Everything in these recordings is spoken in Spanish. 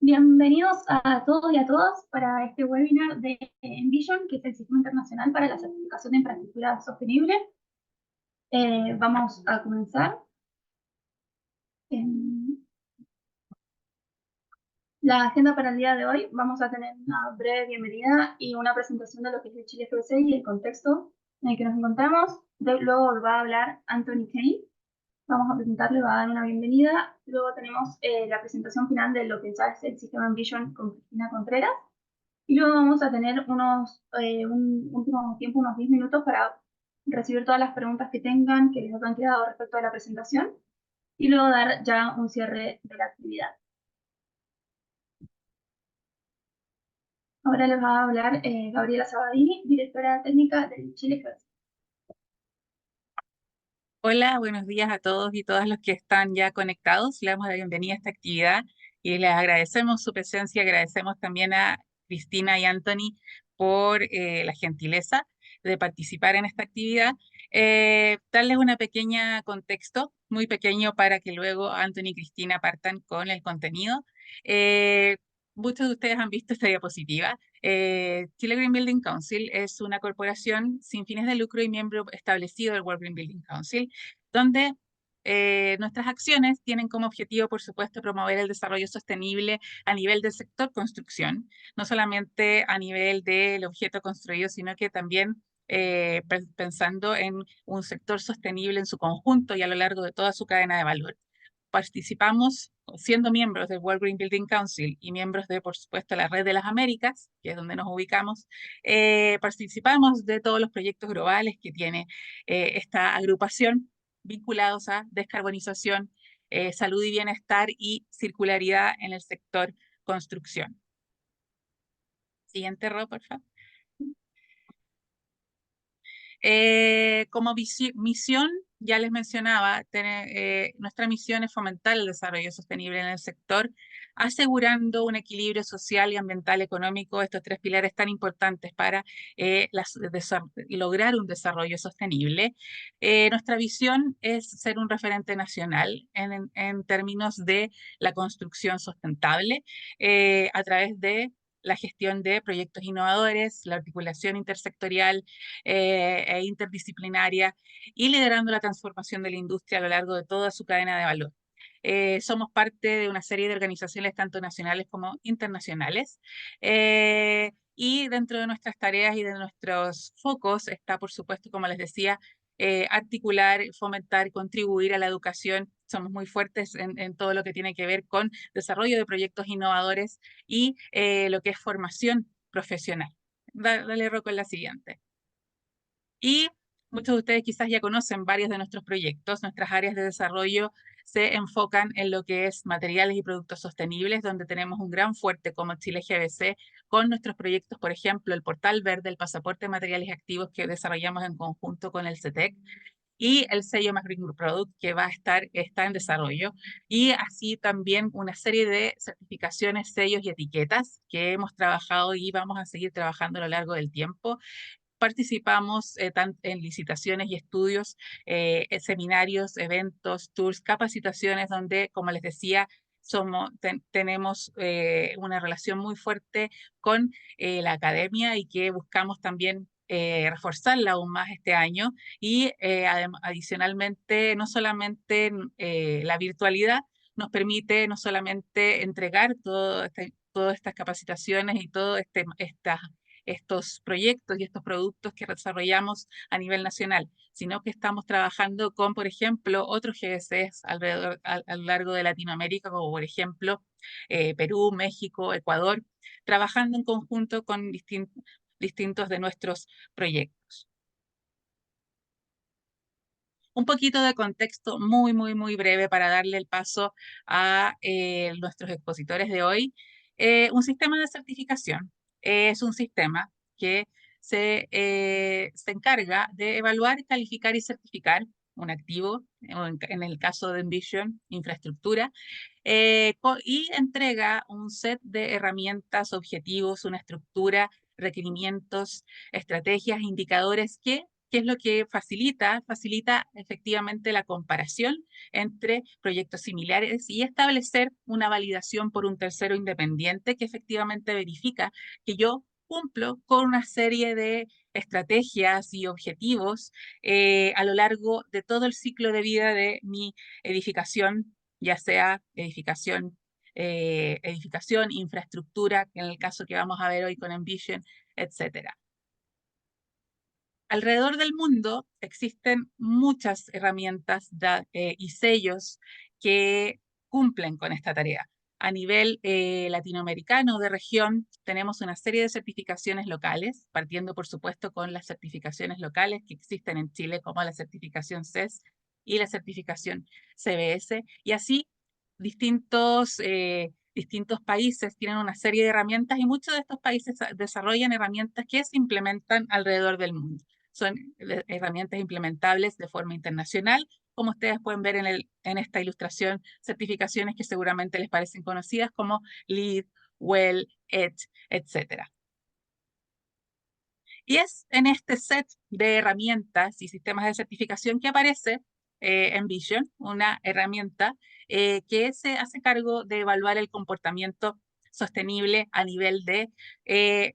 Bienvenidos a todos y a todas para este webinar de Envision, que es el Sistema Internacional para la Certificación de Infraestructura Sostenible. Vamos a comenzar. La agenda para el día de hoy, vamos a tener una breve bienvenida y una presentación de lo que es el Chile GBC y el contexto en el que nos encontramos. Luego va a hablar Anthony Kane. Vamos a presentarle, va a dar una bienvenida. Luego tenemos la presentación final de lo que ya es el Sistema Envision con Cristina Contreras. Y luego vamos a tener un último tiempo, unos 10 minutos para recibir todas las preguntas que tengan, que les hayan quedado respecto a la presentación, y luego dar ya un cierre de la actividad. Ahora les va a hablar Gabriela Sabadini, directora técnica del Chile GBC. Hola, buenos días a todos y todas los que están ya conectados. Le damos la bienvenida a esta actividad y les agradecemos su presencia. Agradecemos también a Cristina y Anthony por la gentileza de participar en esta actividad. Darles una pequeña contexto, muy pequeño, para que luego Anthony y Cristina partan con el contenido. Eh, Muchos de ustedes han visto esta diapositiva. Chile Green Building Council es una corporación sin fines de lucro y miembro establecido del World Green Building Council, donde nuestras acciones tienen como objetivo, por supuesto, promover el desarrollo sostenible a nivel del sector construcción, no solamente a nivel del objeto construido, sino que también pensando en un sector sostenible en su conjunto y a lo largo de toda su cadena de valor. Participamos siendo miembros del World Green Building Council y miembros de, por supuesto, la Red de las Américas, que es donde nos ubicamos. Participamos de todos los proyectos globales que tiene esta agrupación vinculados a descarbonización, salud y bienestar y circularidad en el sector construcción. Siguiente row, por favor. Como misión, ya les mencionaba, nuestra misión es fomentar el desarrollo sostenible en el sector, asegurando un equilibrio social y ambiental económico, estos tres pilares tan importantes para lograr un desarrollo sostenible. Nuestra visión es ser un referente nacional en términos de la construcción sustentable a través de la gestión de proyectos innovadores, la articulación intersectorial e interdisciplinaria y liderando la transformación de la industria a lo largo de toda su cadena de valor. Somos parte de una serie de organizaciones tanto nacionales como internacionales. Y dentro de nuestras tareas y de nuestros focos está, por supuesto, como les decía, articular, fomentar, contribuir a la educación. Somos muy fuertes en todo lo que tiene que ver con desarrollo de proyectos innovadores y lo que es formación profesional. Dale, Rocco, en la siguiente. Y muchos de ustedes quizás ya conocen varios de nuestros proyectos. Nuestras áreas de desarrollo se enfocan en lo que es materiales y productos sostenibles, donde tenemos un gran fuerte como Chile GBC con nuestros proyectos, por ejemplo, el Portal Verde, el Pasaporte de Materiales Activos que desarrollamos en conjunto con el CETEC, y el sello Más Green Product que está en desarrollo, y así también una serie de certificaciones, sellos y etiquetas que hemos trabajado y vamos a seguir trabajando a lo largo del tiempo. Participamos en licitaciones y estudios, seminarios, eventos, tours, capacitaciones, donde, como les decía, tenemos una relación muy fuerte con la academia y que buscamos también reforzarla aún más este año. Y adicionalmente, no solamente la virtualidad nos permite no solamente entregar todas estas capacitaciones y todas estos proyectos y estos productos que desarrollamos a nivel nacional, sino que estamos trabajando con, por ejemplo, otros GBCs a lo largo de Latinoamérica, como por ejemplo Perú, México, Ecuador, trabajando en conjunto con distintos de nuestros proyectos. Un poquito de contexto muy, muy, muy breve para darle el paso a nuestros expositores de hoy. Un sistema de certificación es un sistema que se encarga de evaluar, calificar y certificar un activo, en el caso de Envision, infraestructura, y entrega un set de herramientas, objetivos, una estructura, requerimientos, estrategias, indicadores que ¿qué es lo que facilita? Facilita efectivamente la comparación entre proyectos similares y establecer una validación por un tercero independiente que efectivamente verifica que yo cumplo con una serie de estrategias y objetivos a lo largo de todo el ciclo de vida de mi edificación, ya sea edificación, infraestructura, en el caso que vamos a ver hoy con Envision, etcétera. Alrededor del mundo existen muchas herramientas y sellos que cumplen con esta tarea. A nivel latinoamericano de región, tenemos una serie de certificaciones locales, partiendo por supuesto con las certificaciones locales que existen en Chile, como la certificación CES y la certificación CBS, y así distintos países tienen una serie de herramientas y muchos de estos países desarrollan herramientas que se implementan alrededor del mundo. Son herramientas implementables de forma internacional, como ustedes pueden ver en esta ilustración, certificaciones que seguramente les parecen conocidas como LEED, WELL, EDGE, etc. Y es en este set de herramientas y sistemas de certificación que aparece Envision, una herramienta que se hace cargo de evaluar el comportamiento sostenible a nivel de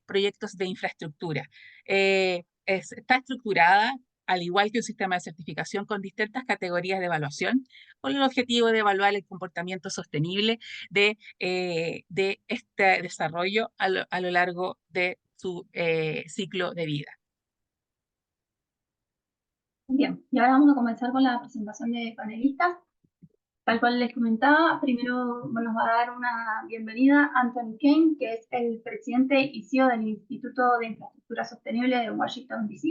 proyectos de infraestructura. Está estructurada, al igual que un sistema de certificación, con distintas categorías de evaluación, con el objetivo de evaluar el comportamiento sostenible de este desarrollo a lo largo de su ciclo de vida. Bien, y ahora vamos a comenzar con la presentación de panelistas. Tal cual les comentaba, primero nos va a dar una bienvenida Anthony Kane, que es el presidente y CEO del Instituto de Infraestructura Sostenible de Washington, D.C.,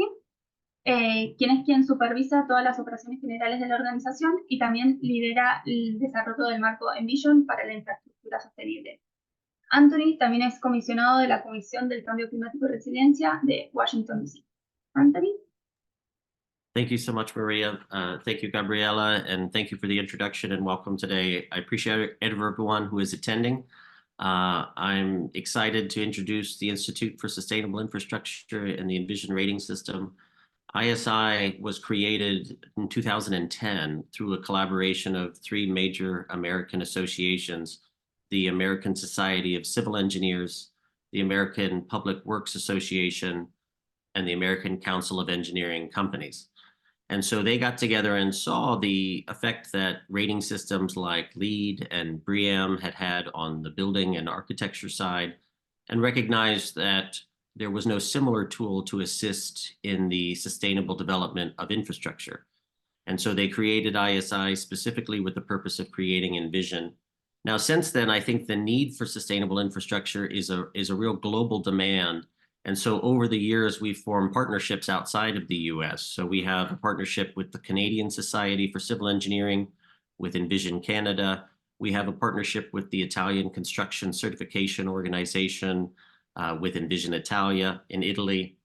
quien supervisa todas las operaciones generales de la organización y también lidera el desarrollo del marco Envision para la infraestructura sostenible. Anthony también es comisionado de la Comisión del Cambio Climático y Resiliencia de Washington, D.C. Anthony. Thank you so much, Maria. Thank you, Gabriela, and thank you for the introduction and welcome today. I appreciate everyone who is attending. I'm excited to introduce the Institute for Sustainable Infrastructure and the Envision Rating System. ISI was created in 2010 through a collaboration of three major American associations: the American Society of Civil Engineers, the American Public Works Association, and the American Council of Engineering Companies. And so they got together and saw the effect that rating systems like LEED and BREEAM had on the building and architecture side, and recognized that there was no similar tool to assist in the sustainable development of infrastructure. And so they created ISI specifically with the purpose of creating Envision. Now, since then, I think the need for sustainable infrastructure is a real global demand. And so over the years, we've formed partnerships outside of the US. So we have a partnership with the Canadian Society for Civil Engineering, with Envision Canada. We have a partnership with the Italian Construction Certification Organization, with Envision Italia in Italy.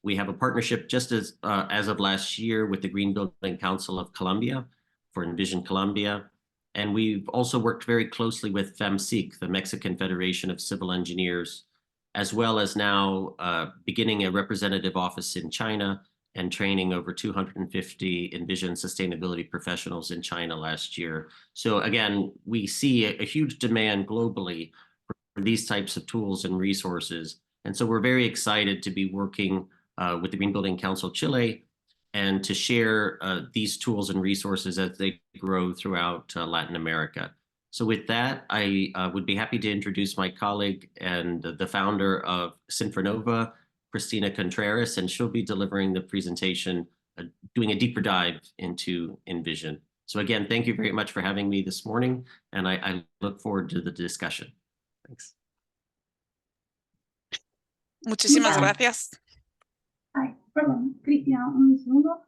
We have a partnership just as of last year with the Green Building Council of Colombia for Envision Colombia. And we've also worked very closely with FEMCIC, the Mexican Federation of Civil Engineers, as well as now beginning a representative office in China and training over 250 Envision sustainability professionals in China last year. So again, we see a huge demand globally for these types of tools and resources. And so we're very excited to be working with the Green Building Council Chile and to share these tools and resources as they grow throughout Latin America. So with that, I would be happy to introduce my colleague and the founder of Sinfranova, Christina Contreras, and she'll be delivering the presentation, doing a deeper dive into Envision. So again, thank you very much for having me this morning, and I look forward to the discussion. Thanks. Muchísimas gracias. Ay, perdón, Cristian, un segundo.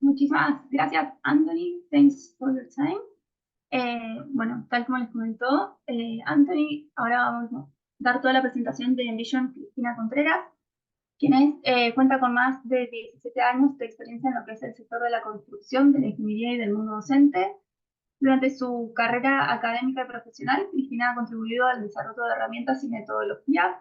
Muchísimas gracias, Anthony. Thanks for your time. Bueno, tal como les comentó Anthony, ahora vamos a dar toda la presentación de Envision Cristina Contreras, quien cuenta con más de 17 años de experiencia en lo que es el sector de la construcción, de la ingeniería y del mundo docente. Durante su carrera académica y profesional, Cristina ha contribuido al desarrollo de herramientas y metodologías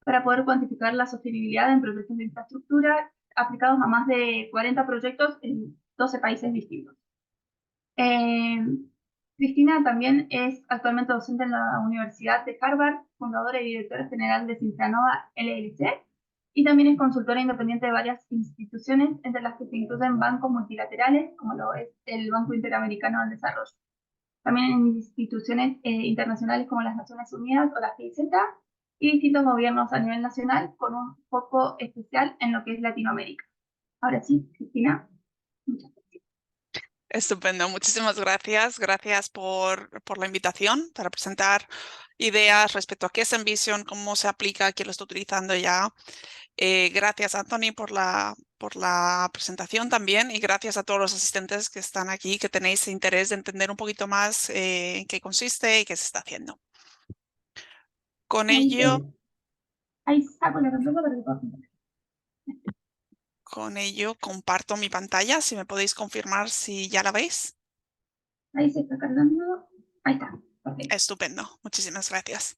para poder cuantificar la sostenibilidad en proyectos de infraestructura, aplicados a más de 40 proyectos en 12 países distintos. Cristina también es actualmente docente en la Universidad de Harvard, fundadora y directora general de Cifranova LLC, y también es consultora independiente de varias instituciones, entre las que se incluyen bancos multilaterales, como lo es el Banco Interamericano del Desarrollo. También en instituciones internacionales como las Naciones Unidas o la GIZ, y distintos gobiernos a nivel nacional, con un foco especial en lo que es Latinoamérica. Ahora sí, Cristina, muchas gracias. Estupendo, muchísimas gracias. Gracias por la invitación para presentar ideas respecto a qué es Envision, cómo se aplica, quién lo está utilizando ya. Gracias, Anthony, por la presentación también, y gracias a todos los asistentes que están aquí, que tenéis interés de entender un poquito más en qué consiste y qué se está haciendo. Con ello, Ahí saco la pantalla para que pueda contar. comparto mi pantalla, si me podéis confirmar si ya la veis. Ahí se está cargando. Ahí está. Perfecto. Estupendo, muchísimas gracias.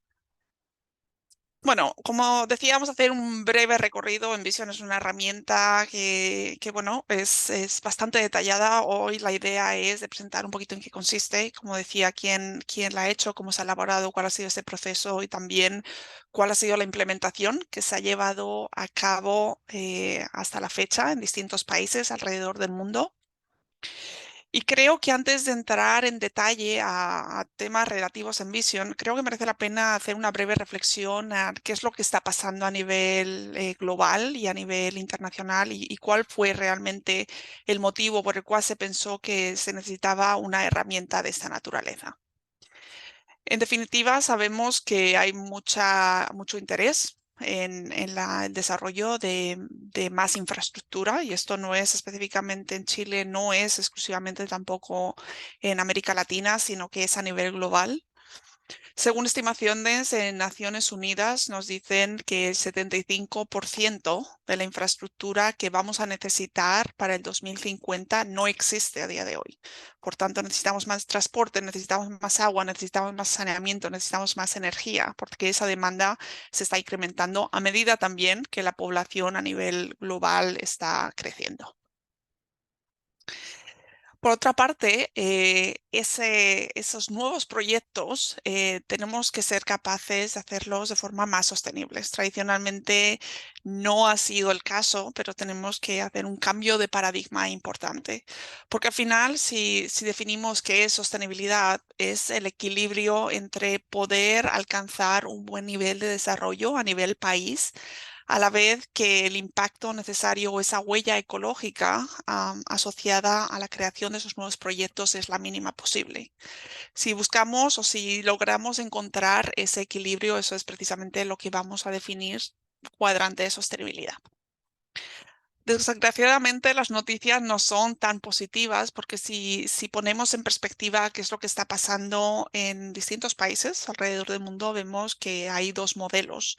Bueno, como decía, vamos a hacer un breve recorrido. Envision es una herramienta que bueno, es bastante detallada. Hoy la idea es de presentar un poquito en qué consiste, como decía, quién la ha hecho, cómo se ha elaborado, cuál ha sido ese proceso y también cuál ha sido la implementación que se ha llevado a cabo hasta la fecha en distintos países alrededor del mundo. Y creo que antes de entrar en detalle a temas relativos a Envision, creo que merece la pena hacer una breve reflexión a qué es lo que está pasando a nivel global y a nivel internacional y cuál fue realmente el motivo por el cual se pensó que se necesitaba una herramienta de esta naturaleza. En definitiva, sabemos que hay mucho interés en el desarrollo de más infraestructura, y esto no es específicamente en Chile, no es exclusivamente tampoco en América Latina, sino que es a nivel global. Según estimaciones en Naciones Unidas, nos dicen que el 75% de la infraestructura que vamos a necesitar para el 2050 no existe a día de hoy. Por tanto, necesitamos más transporte, necesitamos más agua, necesitamos más saneamiento, necesitamos más energía, porque esa demanda se está incrementando a medida también que la población a nivel global está creciendo. Por otra parte, esos nuevos proyectos tenemos que ser capaces de hacerlos de forma más sostenible. Tradicionalmente no ha sido el caso, pero tenemos que hacer un cambio de paradigma importante. Porque al final, si definimos qué es sostenibilidad, es el equilibrio entre poder alcanzar un buen nivel de desarrollo a nivel país, a la vez que el impacto necesario o esa huella ecológica asociada a la creación de esos nuevos proyectos es la mínima posible. Si buscamos o si logramos encontrar ese equilibrio, eso es precisamente lo que vamos a definir cuadrante de sostenibilidad. Desgraciadamente, las noticias no son tan positivas, porque si ponemos en perspectiva qué es lo que está pasando en distintos países alrededor del mundo, vemos que hay dos modelos.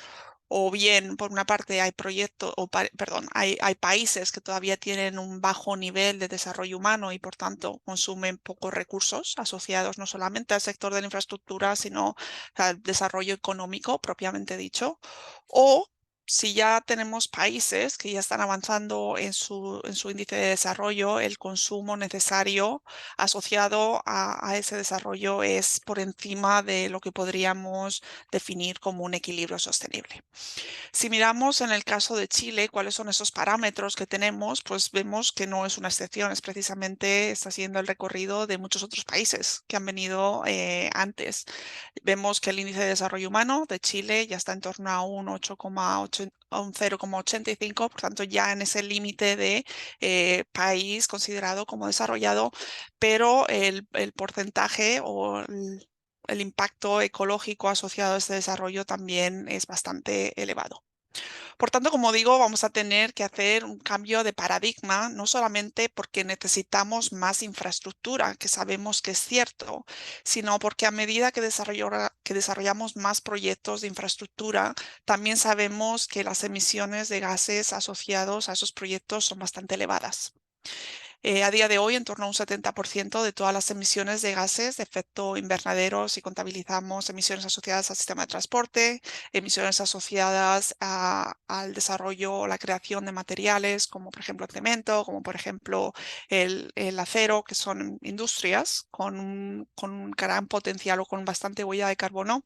O bien, por una parte, hay hay países que todavía tienen un bajo nivel de desarrollo humano y, por tanto, consumen pocos recursos asociados no solamente al sector de la infraestructura, sino al desarrollo económico propiamente dicho. O si ya tenemos países que ya están avanzando en su índice de desarrollo, el consumo necesario asociado a ese desarrollo es por encima de lo que podríamos definir como un equilibrio sostenible. Si miramos en el caso de Chile, cuáles son esos parámetros que tenemos, pues vemos que no es una excepción, es precisamente está siendo el recorrido de muchos otros países que han venido antes. Vemos que el índice de desarrollo humano de Chile ya está en torno a un 8,8, a un 0,85, por tanto ya en ese límite de país considerado como desarrollado, pero el porcentaje o el impacto ecológico asociado a este desarrollo también es bastante elevado. Por tanto, como digo, vamos a tener que hacer un cambio de paradigma, no solamente porque necesitamos más infraestructura, que sabemos que es cierto, sino porque a medida que desarrollamos más proyectos de infraestructura, también sabemos que las emisiones de gases asociados a esos proyectos son bastante elevadas. A día de hoy, en torno a un 70% de todas las emisiones de gases de efecto invernadero, si contabilizamos emisiones asociadas al sistema de transporte, emisiones asociadas al desarrollo o la creación de materiales, como por ejemplo el cemento, como por ejemplo el acero, que son industrias con un gran potencial o con bastante huella de carbono.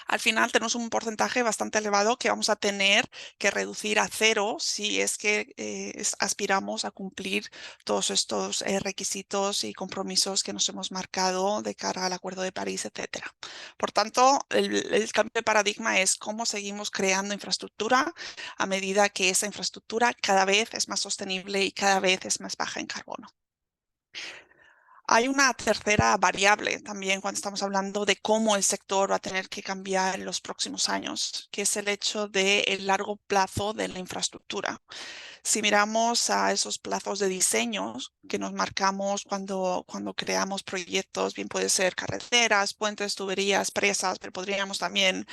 Al final tenemos un porcentaje bastante elevado que vamos a tener que reducir a cero si es que aspiramos a cumplir todos estos requisitos y compromisos que nos hemos marcado de cara al Acuerdo de París, etcétera. Por tanto, el cambio de paradigma es cómo seguimos creando infraestructura a medida que esa infraestructura cada vez es más sostenible y cada vez es más baja en carbono. Hay una tercera variable también cuando estamos hablando de cómo el sector va a tener que cambiar en los próximos años, que es el hecho del largo plazo de la infraestructura. Si miramos a esos plazos de diseño que nos marcamos cuando creamos proyectos, bien puede ser carreteras, puentes, tuberías, presas, pero podríamos también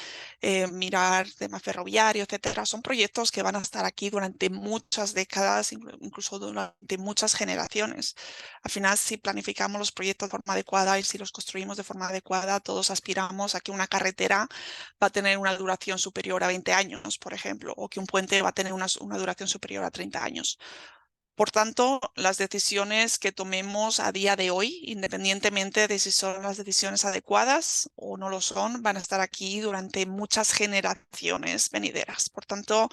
mirar temas ferroviarios, etcétera. Son proyectos que van a estar aquí durante muchas décadas, incluso durante muchas generaciones. Al final, si planificamos los proyectos de forma adecuada y si los construimos de forma adecuada, todos aspiramos a que una carretera va a tener una duración superior a 20 años, por ejemplo, o que un puente va a tener una duración superior a 30 años. Por tanto, las decisiones que tomemos a día de hoy, independientemente de si son las decisiones adecuadas o no lo son, van a estar aquí durante muchas generaciones venideras. Por tanto,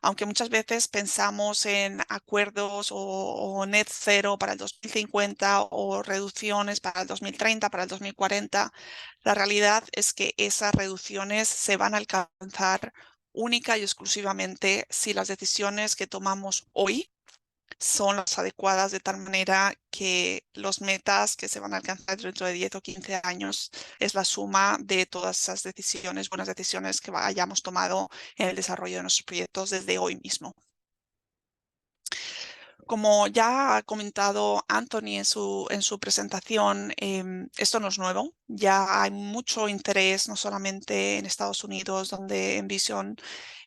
aunque muchas veces pensamos en acuerdos o net cero para el 2050 o reducciones para el 2030, para el 2040, la realidad es que esas reducciones se van a alcanzar única y exclusivamente si las decisiones que tomamos hoy son las adecuadas de tal manera que los metas que se van a alcanzar dentro de 10 o 15 años es la suma de todas esas decisiones, buenas decisiones que hayamos tomado en el desarrollo de nuestros proyectos desde hoy mismo. Como ya ha comentado Anthony en su presentación, esto no es nuevo. Ya hay mucho interés, no solamente en Estados Unidos, donde Envision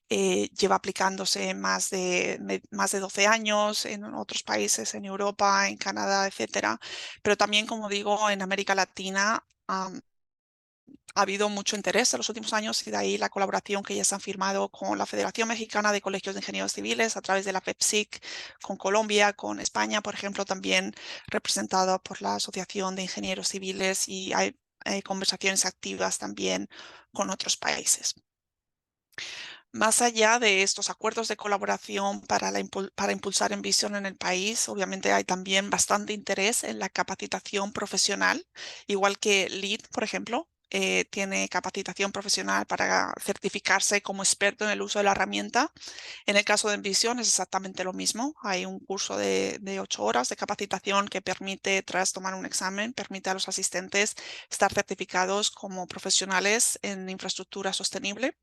lleva aplicándose más de 12 años, en otros países, en Europa, en Canadá, etcétera. Pero también, como digo, en América Latina ha habido mucho interés en los últimos años y de ahí la colaboración que ya se han firmado con la Federación Mexicana de Colegios de Ingenieros Civiles a través de la FEPSIC, con Colombia, con España, por ejemplo, también representada por la Asociación de Ingenieros Civiles, y hay conversaciones activas también con otros países. Más allá de estos acuerdos de colaboración para impulsar Envision en el país, obviamente hay también bastante interés en la capacitación profesional, igual que LEED, por ejemplo, tiene capacitación profesional para certificarse como experto en el uso de la herramienta. En el caso de Envision es exactamente lo mismo. Hay un curso de 8 horas de capacitación que permite, tras tomar un examen, permite a los asistentes estar certificados como profesionales en infraestructura sostenible.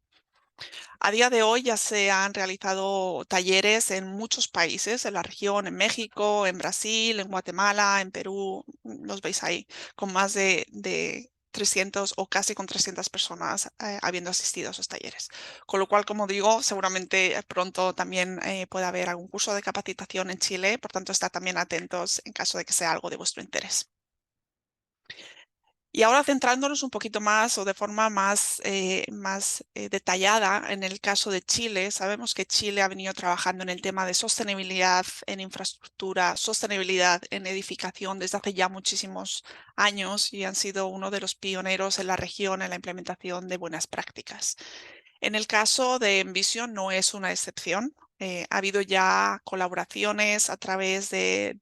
A día de hoy ya se han realizado talleres en muchos países en la región, en México, en Brasil, en Guatemala, en Perú, los veis ahí, con más de 300 o casi con 300 personas habiendo asistido a esos talleres. Con lo cual, como digo, seguramente pronto también puede haber algún curso de capacitación en Chile, por tanto, estar también atentos en caso de que sea algo de vuestro interés. Y ahora centrándonos un poquito más o de forma más detallada en el caso de Chile, sabemos que Chile ha venido trabajando en el tema de sostenibilidad en infraestructura, sostenibilidad en edificación desde hace ya muchísimos años y han sido uno de los pioneros en la región en la implementación de buenas prácticas. En el caso de Envision no es una excepción. Ha habido ya colaboraciones a través de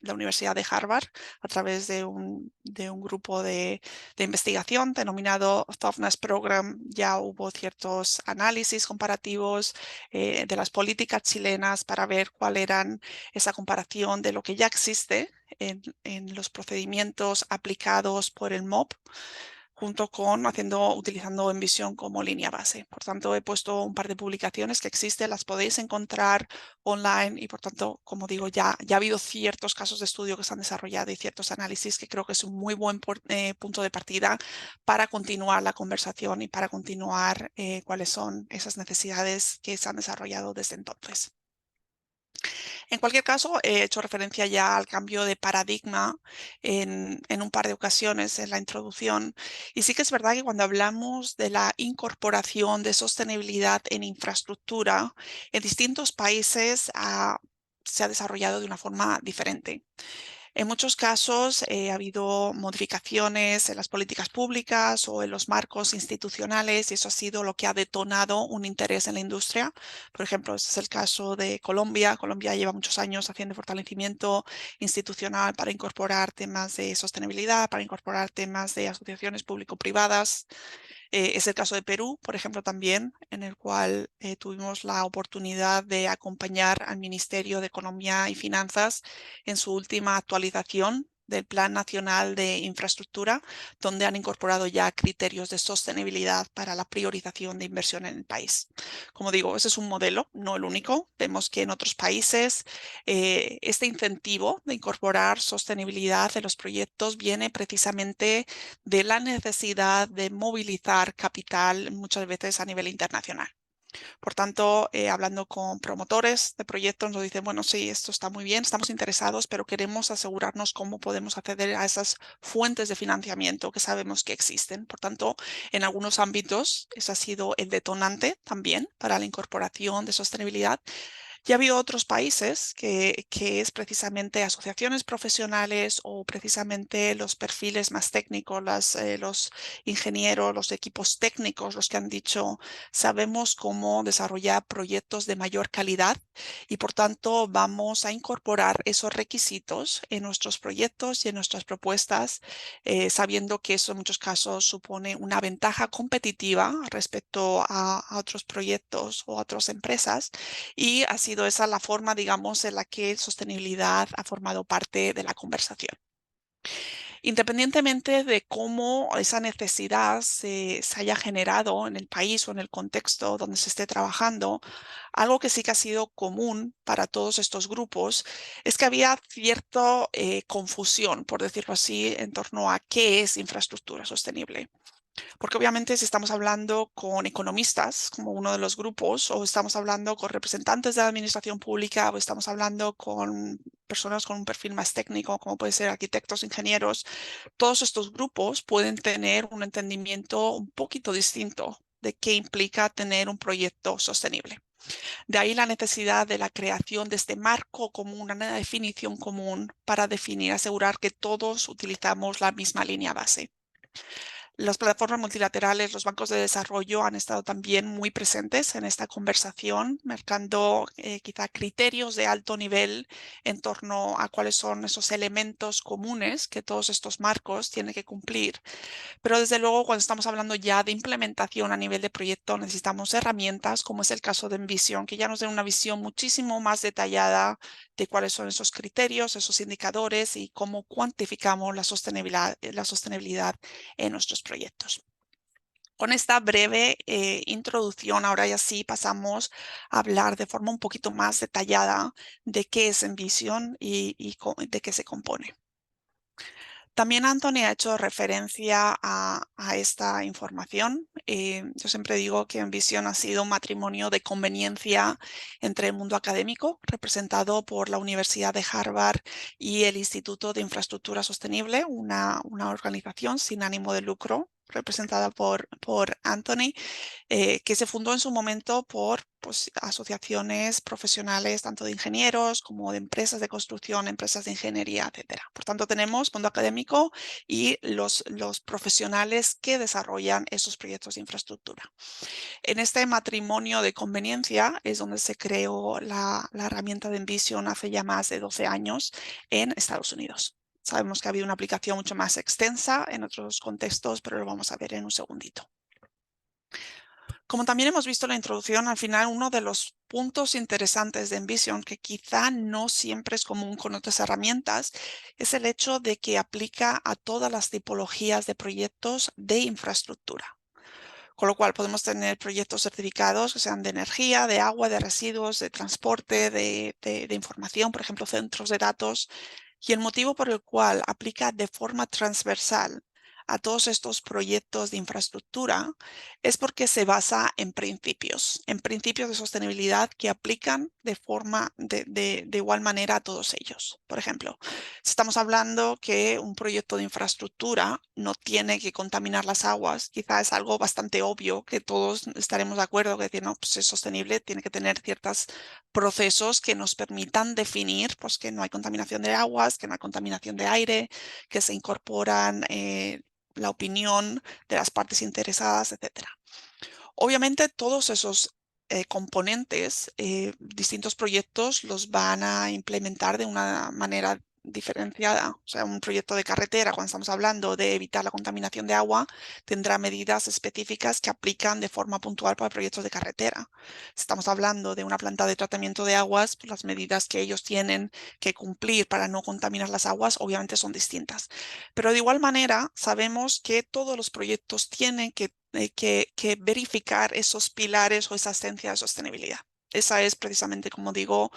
la Universidad de Harvard, a través de un grupo de investigación denominado Toughness Program. Ya hubo ciertos análisis comparativos de las políticas chilenas para ver cuál eran esa comparación de lo que ya existe en los procedimientos aplicados por el MOP, junto con utilizando Envision como línea base. Por tanto, he puesto un par de publicaciones que existen, las podéis encontrar online y, por tanto, como digo, ya ha habido ciertos casos de estudio que se han desarrollado y ciertos análisis que creo que es un muy buen punto de partida para continuar la conversación y para continuar cuáles son esas necesidades que se han desarrollado desde entonces. En cualquier caso, he hecho referencia ya al cambio de paradigma en un par de ocasiones en la introducción. Y sí que es verdad que cuando hablamos de la incorporación de sostenibilidad en infraestructura, en distintos países se ha desarrollado de una forma diferente. En muchos casos ha habido modificaciones en las políticas públicas o en los marcos institucionales y eso ha sido lo que ha detonado un interés en la industria. Por ejemplo, este es el caso de Colombia. Colombia lleva muchos años haciendo fortalecimiento institucional para incorporar temas de sostenibilidad, para incorporar temas de asociaciones público-privadas. Es el caso de Perú, por ejemplo, también, en el cual tuvimos la oportunidad de acompañar al Ministerio de Economía y Finanzas en su última actualización del Plan Nacional de Infraestructura, donde han incorporado ya criterios de sostenibilidad para la priorización de inversión en el país. Como digo, ese es un modelo, no el único. Vemos que en otros países este incentivo de incorporar sostenibilidad en los proyectos viene precisamente de la necesidad de movilizar capital muchas veces a nivel internacional. Por tanto, hablando con promotores de proyectos, nos dicen, bueno, sí, esto está muy bien, estamos interesados, pero queremos asegurarnos cómo podemos acceder a esas fuentes de financiamiento que sabemos que existen. Por tanto, en algunos ámbitos, ese ha sido el detonante también para la incorporación de sostenibilidad. Ya ha habido otros países que es precisamente asociaciones profesionales o precisamente los perfiles más técnicos, los ingenieros, los equipos técnicos, los que han dicho, sabemos cómo desarrollar proyectos de mayor calidad y por tanto vamos a incorporar esos requisitos en nuestros proyectos y en nuestras propuestas, sabiendo que eso en muchos casos supone una ventaja competitiva respecto a otros proyectos o a otras empresas. Y ha sido esa la forma, digamos, en la que sostenibilidad ha formado parte de la conversación. Independientemente de cómo esa necesidad se haya generado en el país o en el contexto donde se esté trabajando, algo que sí que ha sido común para todos estos grupos es que había cierta confusión, por decirlo así, en torno a qué es infraestructura sostenible. Porque obviamente si estamos hablando con economistas, como uno de los grupos, o estamos hablando con representantes de la administración pública, o estamos hablando con personas con un perfil más técnico, como pueden ser arquitectos, ingenieros, todos estos grupos pueden tener un entendimiento un poquito distinto de qué implica tener un proyecto sostenible. De ahí la necesidad de la creación de este marco común, una definición común para definir, asegurar que todos utilizamos la misma línea base. Las plataformas multilaterales, los bancos de desarrollo han estado también muy presentes en esta conversación, marcando quizá criterios de alto nivel en torno a cuáles son esos elementos comunes que todos estos marcos tienen que cumplir. Pero desde luego, cuando estamos hablando ya de implementación a nivel de proyecto, necesitamos herramientas, como es el caso de Envision, que ya nos den una visión muchísimo más detallada de cuáles son esos criterios, esos indicadores y cómo cuantificamos la sostenibilidad en nuestros proyectos. Con esta breve introducción, ahora ya sí pasamos a hablar de forma un poquito más detallada de qué es Envision y de qué se compone. También Anthony ha hecho referencia a esta información. Yo siempre digo que Envision ha sido un matrimonio de conveniencia entre el mundo académico, representado por la Universidad de Harvard y el Instituto de Infraestructura Sostenible, una organización sin ánimo de lucro, representada por Anthony, que se fundó en su momento por asociaciones profesionales, tanto de ingenieros como de empresas de construcción, empresas de ingeniería, etc. Por tanto, tenemos mundo académico y los profesionales que desarrollan esos proyectos de infraestructura. En este matrimonio de conveniencia es donde se creó la herramienta de Envision hace ya más de 12 años en Estados Unidos. Sabemos que ha habido una aplicación mucho más extensa en otros contextos, pero lo vamos a ver en un segundito. Como también hemos visto en la introducción, al final uno de los puntos interesantes de Envision, que quizá no siempre es común con otras herramientas, es el hecho de que aplica a todas las tipologías de proyectos de infraestructura. Con lo cual podemos tener proyectos certificados que sean de energía, de agua, de residuos, de transporte, de información, por ejemplo, centros de datos. Y el motivo por el cual aplica de forma transversal a todos estos proyectos de infraestructura es porque se basa en principios de sostenibilidad que aplican de igual manera a todos ellos. Por ejemplo, si estamos hablando que un proyecto de infraestructura no tiene que contaminar las aguas, quizá es algo bastante obvio que todos estaremos de acuerdo que decir, no, pues es sostenible, tiene que tener ciertos procesos que nos permitan definir pues, que no hay contaminación de aguas, que no hay contaminación de aire, que se incorporan la opinión de las partes interesadas, etc. Obviamente todos esos componentes, distintos proyectos los van a implementar de una manera diferenciada. O sea, un proyecto de carretera, cuando estamos hablando de evitar la contaminación de agua, tendrá medidas específicas que aplican de forma puntual para proyectos de carretera. Si estamos hablando de una planta de tratamiento de aguas, pues las medidas que ellos tienen que cumplir para no contaminar las aguas obviamente son distintas. Pero de igual manera, sabemos que todos los proyectos tienen que verificar esos pilares o esa esencia de sostenibilidad. Esa es precisamente, como digo,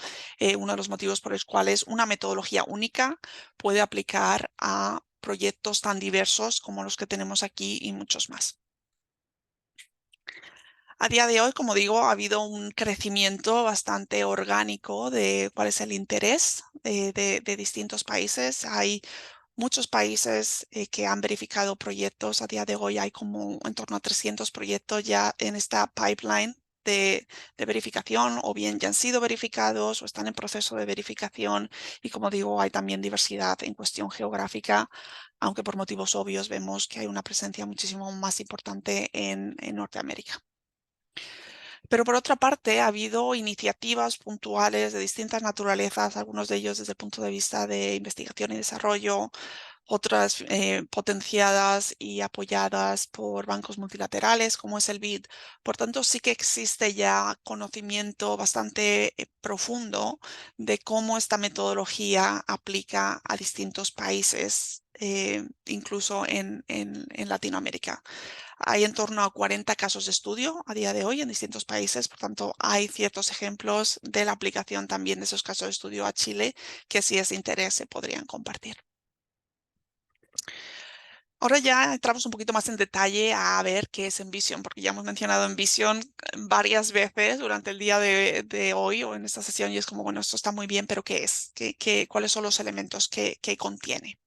uno de los motivos por los cuales una metodología única puede aplicar a proyectos tan diversos como los que tenemos aquí y muchos más. A día de hoy, como digo, ha habido un crecimiento bastante orgánico de cuál es el interés de distintos países. Hay muchos países que han verificado proyectos. A día de hoy hay como en torno a 300 proyectos ya en esta pipeline de verificación, o bien ya han sido verificados o están en proceso de verificación. Y como digo, hay también diversidad en cuestión geográfica, aunque por motivos obvios vemos que hay una presencia muchísimo más importante en Norteamérica. Pero por otra parte, ha habido iniciativas puntuales de distintas naturalezas, algunos de ellos desde el punto de vista de investigación y desarrollo, otras potenciadas y apoyadas por bancos multilaterales, como es el BID. Por tanto, sí que existe ya conocimiento bastante profundo de cómo esta metodología aplica a distintos países, incluso en Latinoamérica. Hay en torno a 40 casos de estudio a día de hoy en distintos países, por tanto hay ciertos ejemplos de la aplicación también de esos casos de estudio a Chile que si es de interés se podrían compartir. Ahora ya entramos un poquito más en detalle a ver qué es Envision, porque ya hemos mencionado Envision varias veces durante el día de hoy o en esta sesión y es como, bueno, esto está muy bien, pero ¿qué es? ¿Cuáles son los elementos que contiene?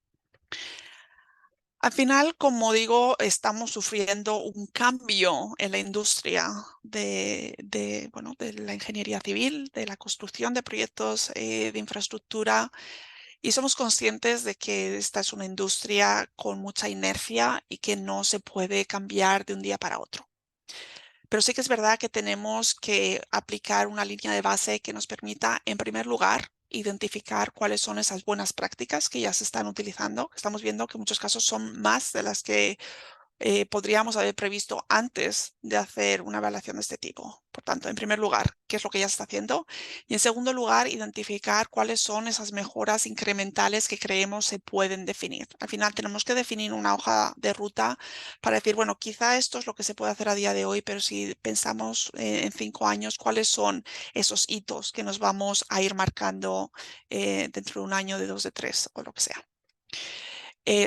Al final, como digo, estamos sufriendo un cambio en la industria de la ingeniería civil, de la construcción de proyectos de infraestructura, y somos conscientes de que esta es una industria con mucha inercia y que no se puede cambiar de un día para otro. Pero sí que es verdad que tenemos que aplicar una línea de base que nos permita, en primer lugar, identificar cuáles son esas buenas prácticas que ya se están utilizando. Estamos viendo que en muchos casos son más de las que podríamos haber previsto antes de hacer una evaluación de este tipo. Por tanto, en primer lugar, ¿qué es lo que ya se está haciendo? Y en segundo lugar, identificar cuáles son esas mejoras incrementales que creemos se pueden definir. Al final tenemos que definir una hoja de ruta para decir, bueno, quizá esto es lo que se puede hacer a día de hoy, pero si pensamos en 5 años, ¿cuáles son esos hitos que nos vamos a ir marcando dentro de un año, de 2, de 3 o lo que sea?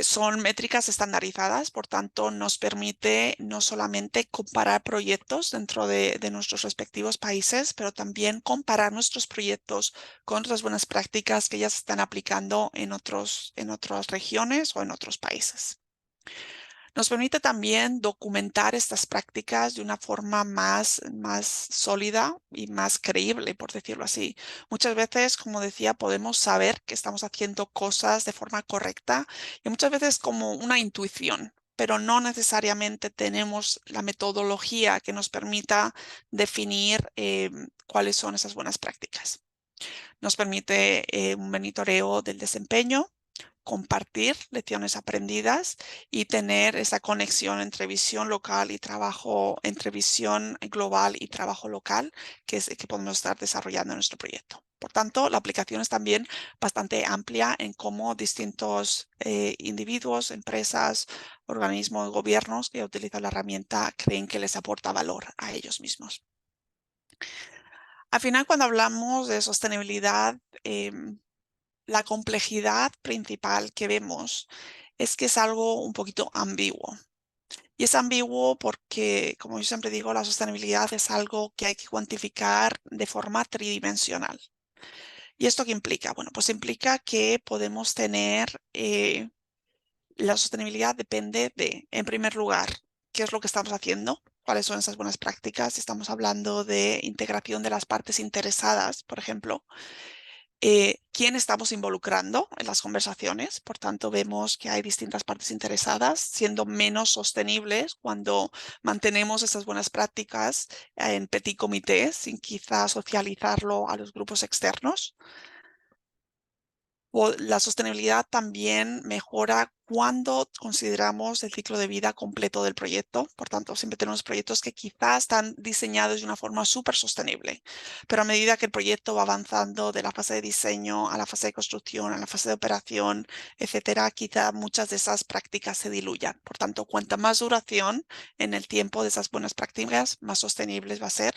Son métricas estandarizadas, por tanto, nos permite no solamente comparar proyectos dentro de nuestros respectivos países, pero también comparar nuestros proyectos con otras buenas prácticas que ya se están aplicando en otras regiones o en otros países. Nos permite también documentar estas prácticas de una forma más sólida y más creíble, por decirlo así. Muchas veces, como decía, podemos saber que estamos haciendo cosas de forma correcta y muchas veces como una intuición, pero no necesariamente tenemos la metodología que nos permita definir cuáles son esas buenas prácticas. Nos permite un monitoreo del desempeño, compartir lecciones aprendidas y tener esa conexión entre visión local y trabajo, entre visión global y trabajo local que podemos estar desarrollando en nuestro proyecto. Por tanto, la aplicación es también bastante amplia en cómo distintos individuos, empresas, organismos, gobiernos que utilizan la herramienta creen que les aporta valor a ellos mismos. Al final, cuando hablamos de sostenibilidad, la complejidad principal que vemos es que es algo un poquito ambiguo. Y es ambiguo porque, como yo siempre digo, la sostenibilidad es algo que hay que cuantificar de forma tridimensional. ¿Y esto qué implica? Bueno, pues implica que podemos tener, la sostenibilidad depende de, en primer lugar, qué es lo que estamos haciendo, cuáles son esas buenas prácticas. Si estamos hablando de integración de las partes interesadas, por ejemplo, quién estamos involucrando en las conversaciones. Por tanto, vemos que hay distintas partes interesadas, siendo menos sostenibles cuando mantenemos esas buenas prácticas en petit comité, sin quizá socializarlo a los grupos externos. La sostenibilidad también mejora cuando consideramos el ciclo de vida completo del proyecto. Por tanto, siempre tenemos proyectos que quizás están diseñados de una forma súper sostenible, pero a medida que el proyecto va avanzando de la fase de diseño a la fase de construcción, a la fase de operación, etcétera, quizá muchas de esas prácticas se diluyan. Por tanto, cuanta más duración en el tiempo de esas buenas prácticas, más sostenibles va a ser.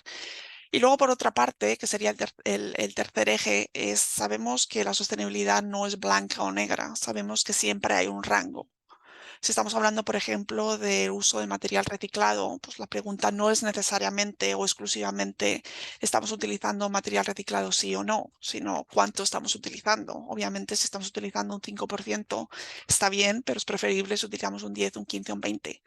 Y luego, por otra parte, que sería el tercer eje, sabemos que la sostenibilidad no es blanca o negra, sabemos que siempre hay un rango. Si estamos hablando, por ejemplo, del uso de material reciclado, pues la pregunta no es necesariamente o exclusivamente ¿estamos utilizando material reciclado sí o no?, sino ¿cuánto estamos utilizando? Obviamente, si estamos utilizando un 5%, está bien, pero es preferible si utilizamos un 10, un 15, un 20%.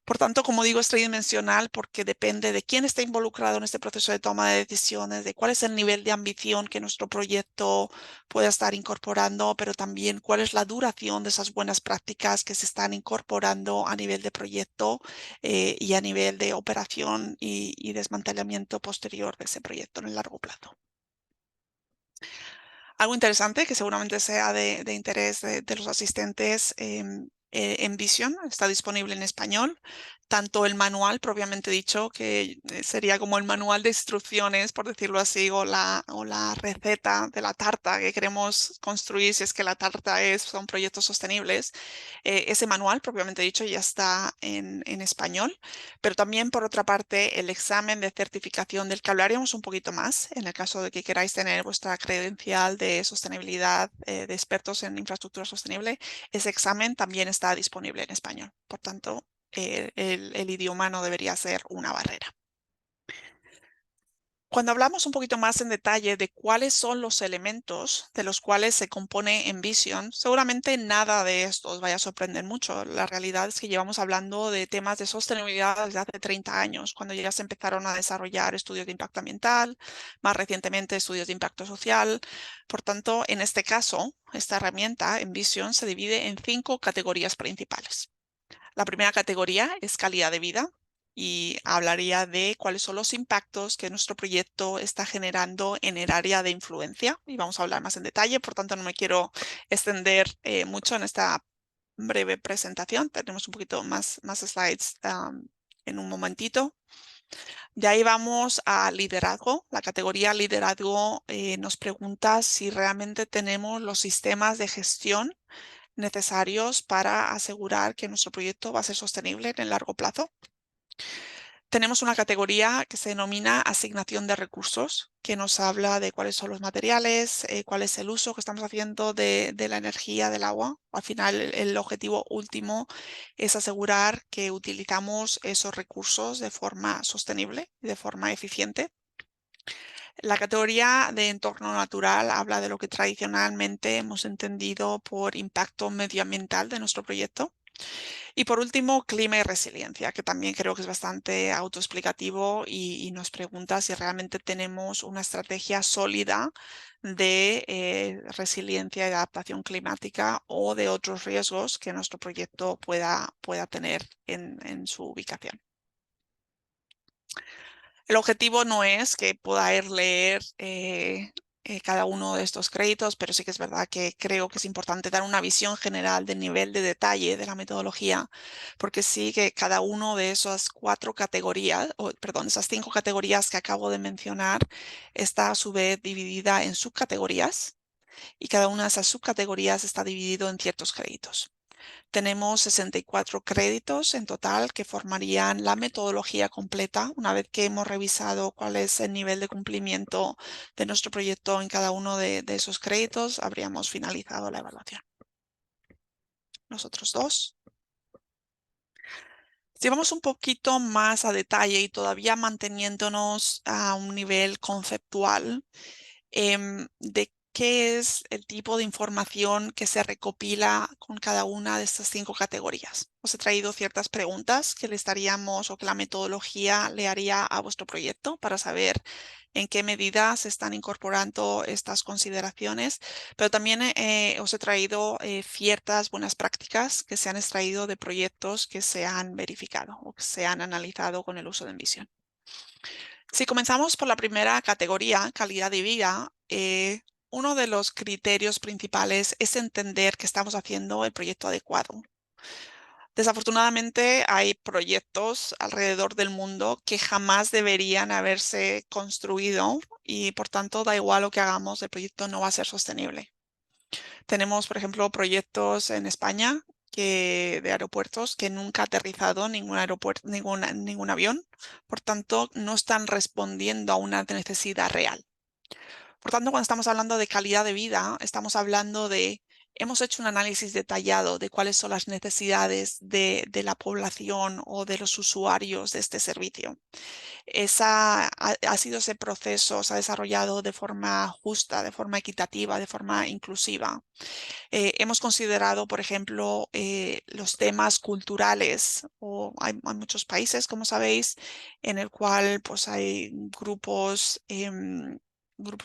Por tanto, como digo, es tridimensional porque depende de quién está involucrado en este proceso de toma de decisiones, de cuál es el nivel de ambición que nuestro proyecto pueda estar incorporando, pero también cuál es la duración de esas buenas prácticas que se están incorporando a nivel de proyecto y a nivel de operación y desmantelamiento posterior de ese proyecto en el largo plazo. Algo interesante que seguramente sea de interés de los asistentes, Envision está disponible en español, tanto el manual propiamente dicho, que sería como el manual de instrucciones, por decirlo así, o la receta de la tarta que queremos construir si es que la tarta son proyectos sostenibles. Ese manual propiamente dicho ya está en español, pero también por otra parte el examen de certificación del que hablaremos un poquito más en el caso de que queráis tener vuestra credencial de sostenibilidad de expertos en infraestructura sostenible. Ese examen también está disponible en español. Por tanto, el idioma no debería ser una barrera. Cuando hablamos un poquito más en detalle de cuáles son los elementos de los cuales se compone Envision, seguramente nada de esto os vaya a sorprender mucho. La realidad es que llevamos hablando de temas de sostenibilidad desde hace 30 años, cuando ya se empezaron a desarrollar estudios de impacto ambiental, más recientemente estudios de impacto social. Por tanto, en este caso, esta herramienta Envision se divide en 5 categorías principales. La primera categoría es calidad de vida y hablaría de cuáles son los impactos que nuestro proyecto está generando en el área de influencia y vamos a hablar más en detalle, por tanto no me quiero extender mucho en esta breve presentación. Tenemos un poquito más slides en un momentito. De ahí vamos a liderazgo. La categoría liderazgo nos pregunta si realmente tenemos los sistemas de gestión necesarios para asegurar que nuestro proyecto va a ser sostenible en el largo plazo. Tenemos una categoría que se denomina asignación de recursos, que nos habla de cuáles son los materiales, cuál es el uso que estamos haciendo de la energía, del agua. Al final, el objetivo último es asegurar que utilizamos esos recursos de forma sostenible y de forma eficiente. La categoría de entorno natural habla de lo que tradicionalmente hemos entendido por impacto medioambiental de nuestro proyecto. Y por último, clima y resiliencia, que también creo que es bastante autoexplicativo y nos pregunta si realmente tenemos una estrategia sólida de resiliencia y adaptación climática o de otros riesgos que nuestro proyecto pueda tener en su ubicación. El objetivo no es que podáis leer cada uno de estos créditos, pero sí que es verdad que creo que es importante dar una visión general del nivel de detalle de la metodología, porque sí que cada uno de esas 4 categorías, esas 5 categorías que acabo de mencionar, está a su vez dividida en subcategorías y cada una de esas subcategorías está dividido en ciertos créditos. Tenemos 64 créditos en total que formarían la metodología completa. Una vez que hemos revisado cuál es el nivel de cumplimiento de nuestro proyecto en cada uno de esos créditos, habríamos finalizado la evaluación. los otros dos. Si vamos un poquito más a detalle y todavía manteniéndonos a un nivel conceptual, de qué es el tipo de información que se recopila con cada una de estas 5 categorías. Os he traído ciertas preguntas que le estaríamos o que la metodología le haría a vuestro proyecto para saber en qué medida se están incorporando estas consideraciones, pero también os he traído ciertas buenas prácticas que se han extraído de proyectos que se han verificado o que se han analizado con el uso de Envision. Si comenzamos por la primera categoría, calidad de vida, uno de los criterios principales es entender que estamos haciendo el proyecto adecuado. Desafortunadamente hay proyectos alrededor del mundo que jamás deberían haberse construido y por tanto da igual lo que hagamos, el proyecto no va a ser sostenible. Tenemos, por ejemplo, proyectos en España de aeropuertos que nunca ha aterrizado ningún avión, por tanto no están respondiendo a una necesidad real. Por tanto, cuando estamos hablando de calidad de vida, estamos hablando de, hemos hecho un análisis detallado de cuáles son las necesidades de la población o de los usuarios de este servicio. Ha sido ese proceso, se ha desarrollado de forma justa, de forma equitativa, de forma inclusiva. Hemos considerado, por ejemplo, los temas culturales. Hay muchos países, como sabéis, en el cual pues, hay grupos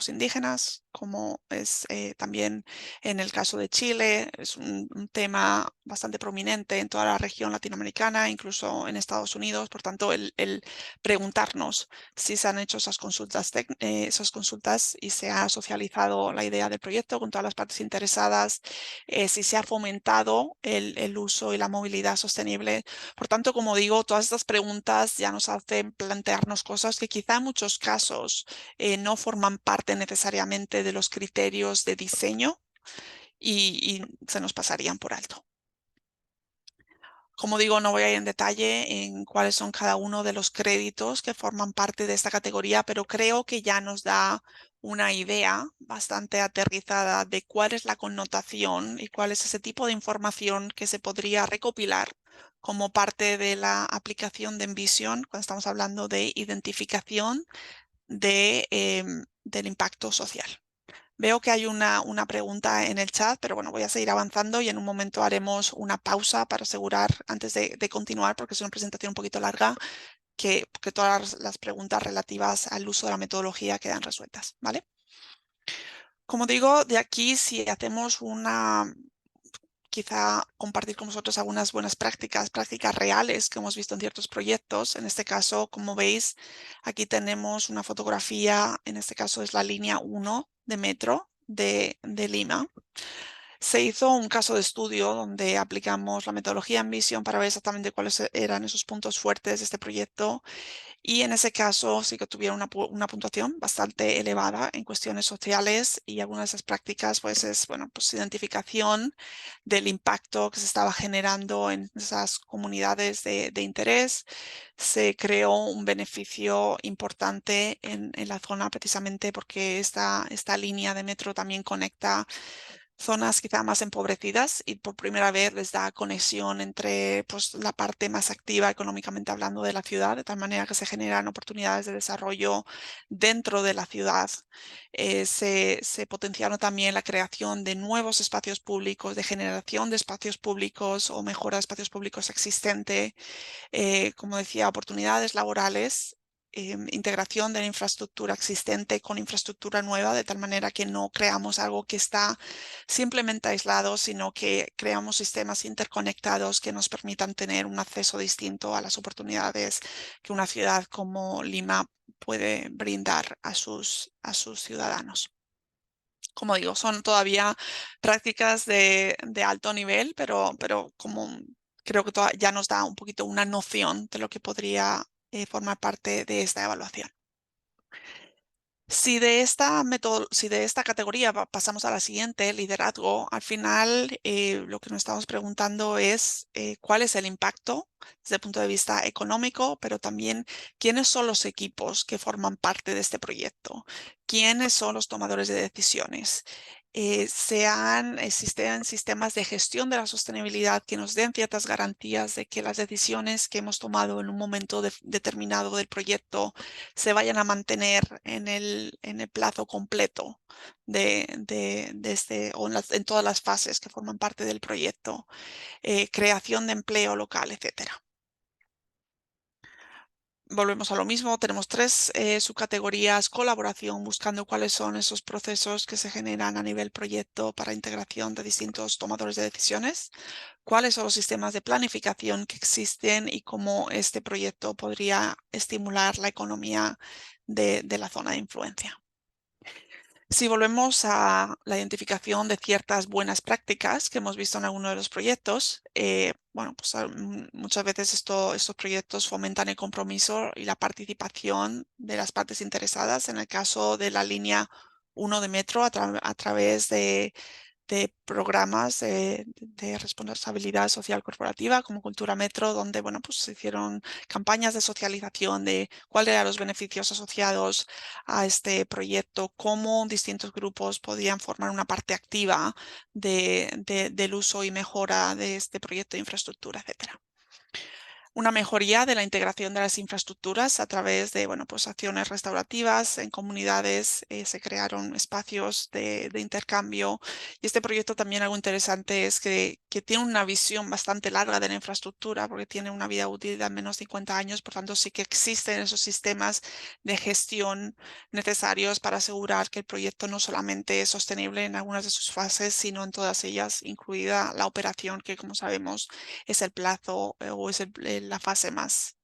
indígenas, como es también en el caso de Chile. Es un tema bastante prominente en toda la región latinoamericana, incluso en Estados Unidos. Por tanto, el preguntarnos si se han hecho esas consultas y se ha socializado la idea del proyecto con todas las partes interesadas, si se ha fomentado el uso y la movilidad sostenible. Por tanto, como digo, todas estas preguntas ya nos hacen plantearnos cosas que quizá en muchos casos no forman parte necesariamente de los criterios de diseño y se nos pasarían por alto. Como digo, no voy a ir en detalle en cuáles son cada uno de los créditos que forman parte de esta categoría, pero creo que ya nos da una idea bastante aterrizada de cuál es la connotación y cuál es ese tipo de información que se podría recopilar como parte de la aplicación de Envision cuando estamos hablando de identificación del impacto social. Veo que hay una pregunta en el chat, pero bueno, voy a seguir avanzando y en un momento haremos una pausa para asegurar, antes de continuar, porque es una presentación un poquito larga, que todas las preguntas relativas al uso de la metodología quedan resueltas, ¿vale? Como digo, de aquí si hacemos quizá compartir con vosotros algunas buenas prácticas reales que hemos visto en ciertos proyectos. En este caso, como veis, aquí tenemos una fotografía, en este caso es la línea 1 de metro de Lima. Se hizo un caso de estudio donde aplicamos la metodología Envision para ver exactamente cuáles eran esos puntos fuertes de este proyecto. Y en ese caso sí que tuvieron una puntuación bastante elevada en cuestiones sociales y algunas de esas prácticas pues es, bueno, pues identificación del impacto que se estaba generando en esas comunidades de interés. Se creó un beneficio importante en la zona precisamente porque esta línea de metro también conecta zonas quizá más empobrecidas y por primera vez les da conexión entre pues, la parte más activa económicamente hablando de la ciudad, de tal manera que se generan oportunidades de desarrollo dentro de la ciudad. Se potenciaron también la creación de nuevos espacios públicos, de generación de espacios públicos o mejora de espacios públicos existente, como decía, oportunidades laborales. Integración de la infraestructura existente con infraestructura nueva, de tal manera que no creamos algo que está simplemente aislado, sino que creamos sistemas interconectados que nos permitan tener un acceso distinto a las oportunidades que una ciudad como Lima puede brindar a sus ciudadanos. Como digo, son todavía prácticas de alto nivel, pero como creo que ya nos da un poquito una noción de lo que podría formar parte de esta evaluación. Si de esta categoría pasamos a la siguiente, liderazgo, al final lo que nos estamos preguntando es cuál es el impacto desde el punto de vista económico, pero también quiénes son los equipos que forman parte de este proyecto, quiénes son los tomadores de decisiones. existen sistemas de gestión de la sostenibilidad que nos den ciertas garantías de que las decisiones que hemos tomado en un momento determinado del proyecto se vayan a mantener en el plazo completo o en todas las fases que forman parte del proyecto, creación de empleo local, etcétera. Volvemos a lo mismo, tenemos tres subcategorías: colaboración, buscando cuáles son esos procesos que se generan a nivel proyecto para integración de distintos tomadores de decisiones, cuáles son los sistemas de planificación que existen y cómo este proyecto podría estimular la economía de la zona de influencia. Si volvemos a la identificación de ciertas buenas prácticas que hemos visto en alguno de los proyectos, bueno, pues muchas veces estos proyectos fomentan el compromiso y la participación de las partes interesadas. En el caso de la línea 1 de metro, a través de programas de responsabilidad social corporativa como Cultura Metro, donde bueno, pues se hicieron campañas de socialización de cuáles eran los beneficios asociados a este proyecto, cómo distintos grupos podían formar una parte activa del uso y mejora de este proyecto de infraestructura, etcétera. Una mejoría de la integración de las infraestructuras a través de pues acciones restaurativas. En comunidades se crearon espacios de intercambio. Y este proyecto también, algo interesante es que tiene una visión bastante larga de la infraestructura, porque tiene una vida útil de menos de 50 años. Por tanto, sí que existen esos sistemas de gestión necesarios para asegurar que el proyecto no solamente es sostenible en algunas de sus fases, sino en todas ellas, incluida la operación, que como sabemos es el plazo o es la fase más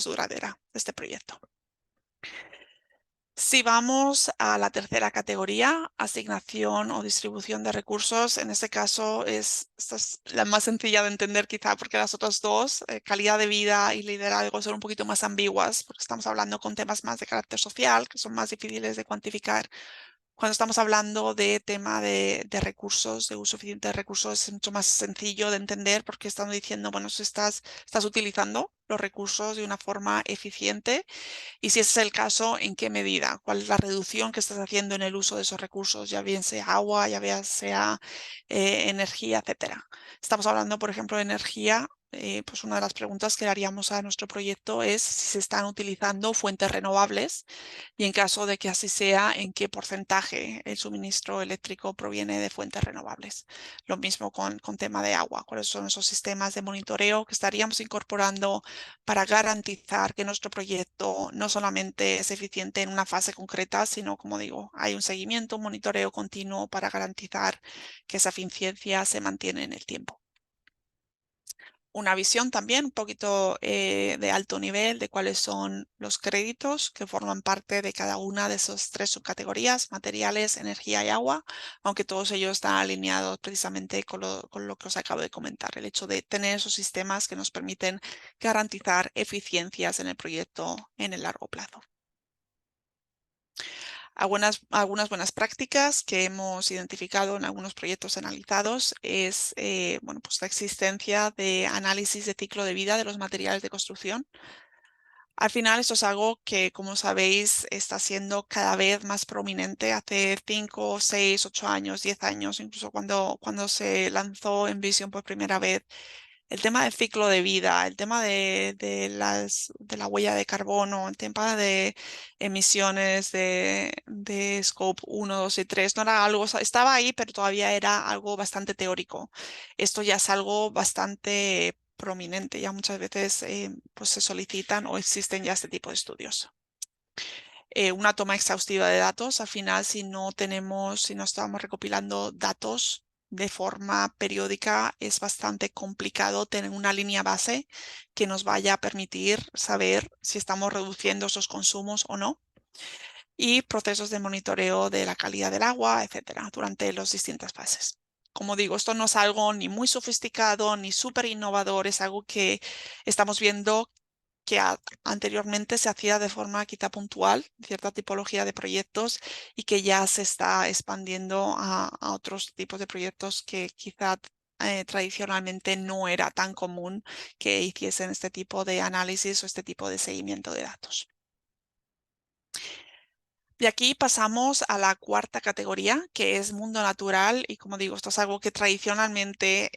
duradera de este proyecto. Si vamos a la tercera categoría, asignación o distribución de recursos, en este caso esta es la más sencilla de entender quizá, porque las otras dos, calidad de vida y liderazgo, son un poquito más ambiguas, porque estamos hablando con temas más de carácter social, que son más difíciles de cuantificar. Cuando estamos hablando de tema de recursos, de uso eficiente de recursos, es mucho más sencillo de entender, porque estamos diciendo, bueno, si estás utilizando los recursos de una forma eficiente, y si ese es el caso, ¿en qué medida? ¿Cuál es la reducción que estás haciendo en el uso de esos recursos? Ya bien sea agua, ya bien sea energía, etcétera. Estamos hablando, por ejemplo, de energía. Pues una de las preguntas que le haríamos a nuestro proyecto es si se están utilizando fuentes renovables, y en caso de que así sea, ¿en qué porcentaje el suministro eléctrico proviene de fuentes renovables? Lo mismo con tema de agua. ¿Cuáles son esos sistemas de monitoreo que estaríamos incorporando para garantizar que nuestro proyecto no solamente es eficiente en una fase concreta, sino, como digo, hay un seguimiento, un monitoreo continuo para garantizar que esa eficiencia se mantiene en el tiempo? Una visión también un poquito de alto nivel de cuáles son los créditos que forman parte de cada una de esas tres subcategorías: materiales, energía y agua, aunque todos ellos están alineados precisamente con lo que os acabo de comentar, el hecho de tener esos sistemas que nos permiten garantizar eficiencias en el proyecto en el largo plazo. Algunas buenas prácticas que hemos identificado en algunos proyectos analizados es pues la existencia de análisis de ciclo de vida de los materiales de construcción. Al final, esto es algo que, como sabéis, está siendo cada vez más prominente. Hace 5, 6, 8 años, 10 años, incluso cuando se lanzó Envision por primera vez, el tema del ciclo de vida, el tema de la huella de carbono, el tema de emisiones de Scope 1, 2 y 3, no era algo, estaba ahí, pero todavía era algo bastante teórico. Esto ya es algo bastante prominente, ya muchas veces pues se solicitan o existen ya este tipo de estudios. Una toma exhaustiva de datos. Al final, si no estamos recopilando datos de forma periódica, es bastante complicado tener una línea base que nos vaya a permitir saber si estamos reduciendo esos consumos o no. Y procesos de monitoreo de la calidad del agua, etcétera, durante las distintas fases. Como digo, esto no es algo ni muy sofisticado ni súper innovador, es algo que estamos viendo que anteriormente se hacía de forma quizá puntual, cierta tipología de proyectos, y que ya se está expandiendo a otros tipos de proyectos que quizá tradicionalmente no era tan común que hiciesen este tipo de análisis o este tipo de seguimiento de datos. De aquí pasamos a la cuarta categoría, que es mundo natural. Y como digo, esto es algo que tradicionalmente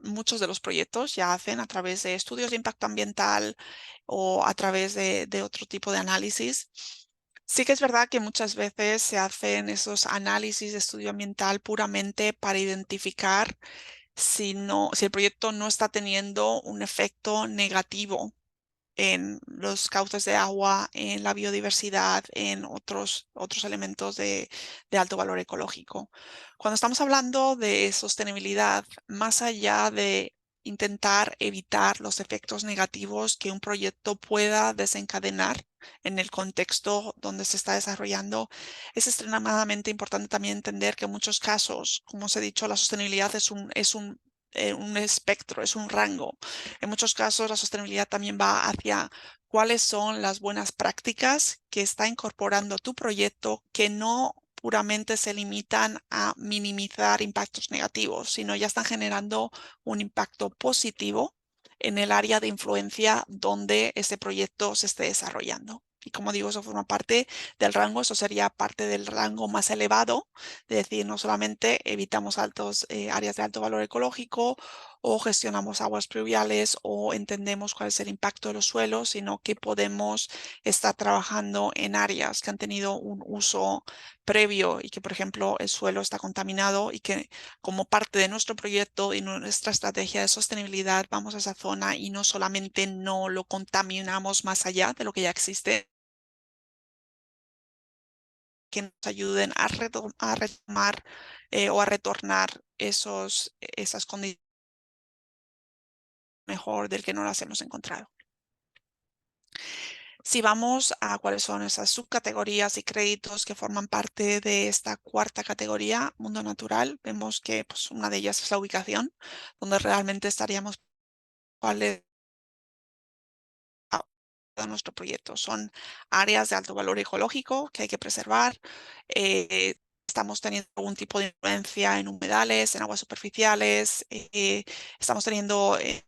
muchos de los proyectos ya hacen a través de estudios de impacto ambiental o a través de otro tipo de análisis. Sí que es verdad que muchas veces se hacen esos análisis de estudio ambiental puramente para identificar si el proyecto no está teniendo un efecto negativo en los cauces de agua, en la biodiversidad, en otros elementos de alto valor ecológico. Cuando estamos hablando de sostenibilidad, más allá de intentar evitar los efectos negativos que un proyecto pueda desencadenar en el contexto donde se está desarrollando, es extremadamente importante también entender que en muchos casos, como os he dicho, la sostenibilidad es un espectro, es un rango. En muchos casos la sostenibilidad también va hacia cuáles son las buenas prácticas que está incorporando tu proyecto, que no puramente se limitan a minimizar impactos negativos, sino ya están generando un impacto positivo en el área de influencia donde ese proyecto se esté desarrollando. Y como digo, eso forma parte del rango, eso sería parte del rango más elevado, es decir, no solamente evitamos áreas de alto valor ecológico o gestionamos aguas pluviales o entendemos cuál es el impacto de los suelos, sino que podemos estar trabajando en áreas que han tenido un uso previo y que, por ejemplo, el suelo está contaminado y que como parte de nuestro proyecto y nuestra estrategia de sostenibilidad vamos a esa zona y no solamente no lo contaminamos más allá de lo que ya existe, que nos ayuden a retomar o a retornar esas condiciones mejor del que no las hemos encontrado. Si vamos a cuáles son esas subcategorías y créditos que forman parte de esta cuarta categoría, mundo natural, vemos que pues, una de ellas es la ubicación, donde realmente estaríamos cuáles de nuestro proyecto. Son áreas de alto valor ecológico que hay que preservar. Estamos teniendo algún tipo de influencia en humedales, en aguas superficiales. Estamos teniendo en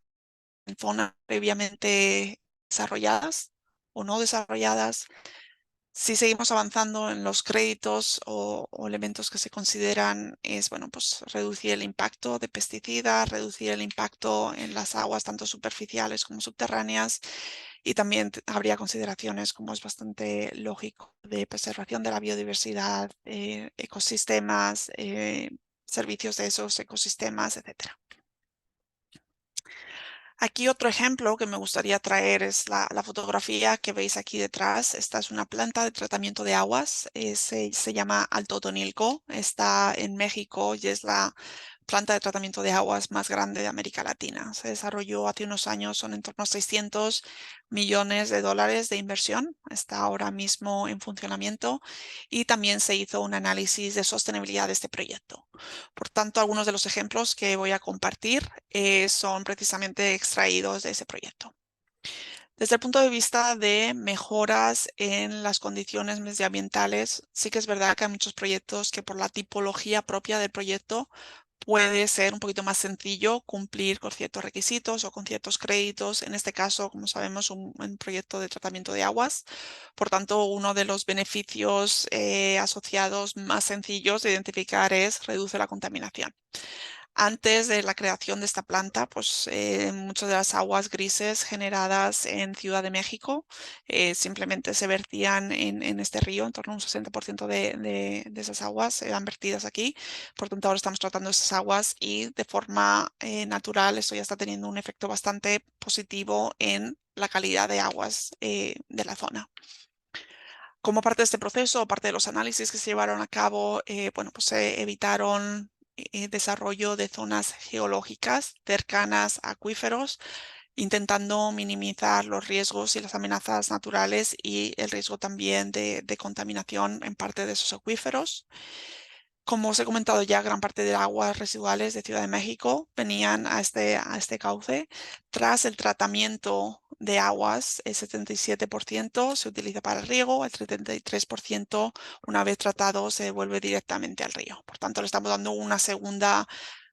zonas previamente desarrolladas o no desarrolladas. Si seguimos avanzando en los créditos o elementos que se consideran es, bueno, pues reducir el impacto de pesticidas, reducir el impacto en las aguas tanto superficiales como subterráneas, y también habría consideraciones, como es bastante lógico, de preservación de la biodiversidad, ecosistemas, servicios de esos ecosistemas, etcétera. Aquí otro ejemplo que me gustaría traer es la fotografía que veis aquí detrás. Esta es una planta de tratamiento de aguas, se llama Alto Tonilco, está en México y es la planta de tratamiento de aguas más grande de América Latina. Se desarrolló hace unos años, son en torno a $600 millones de inversión. Está ahora mismo en funcionamiento y también se hizo un análisis de sostenibilidad de este proyecto. Por tanto, algunos de los ejemplos que voy a compartir son precisamente extraídos de ese proyecto. Desde el punto de vista de mejoras en las condiciones medioambientales, sí que es verdad que hay muchos proyectos que por la tipología propia del proyecto puede ser un poquito más sencillo cumplir con ciertos requisitos o con ciertos créditos. En este caso, como sabemos, un proyecto de tratamiento de aguas. Por tanto, uno de los beneficios asociados más sencillos de identificar es reduce la contaminación. Antes de la creación de esta planta, pues muchas de las aguas grises generadas en Ciudad de México simplemente se vertían en este río. En torno a un 60% de esas aguas eran vertidas aquí. Por tanto, ahora estamos tratando esas aguas y de forma natural esto ya está teniendo un efecto bastante positivo en la calidad de aguas de la zona. Como parte de este proceso, parte de los análisis que se llevaron a cabo, bueno, pues se evitaron desarrollo de zonas geológicas cercanas a acuíferos, intentando minimizar los riesgos y las amenazas naturales y el riesgo también de contaminación en parte de esos acuíferos. Como os he comentado ya, gran parte de aguas residuales de Ciudad de México venían a este cauce. Tras el tratamiento de aguas, el 77% se utiliza para el riego, el 33% una vez tratado se devuelve directamente al río. Por tanto, le estamos dando una segunda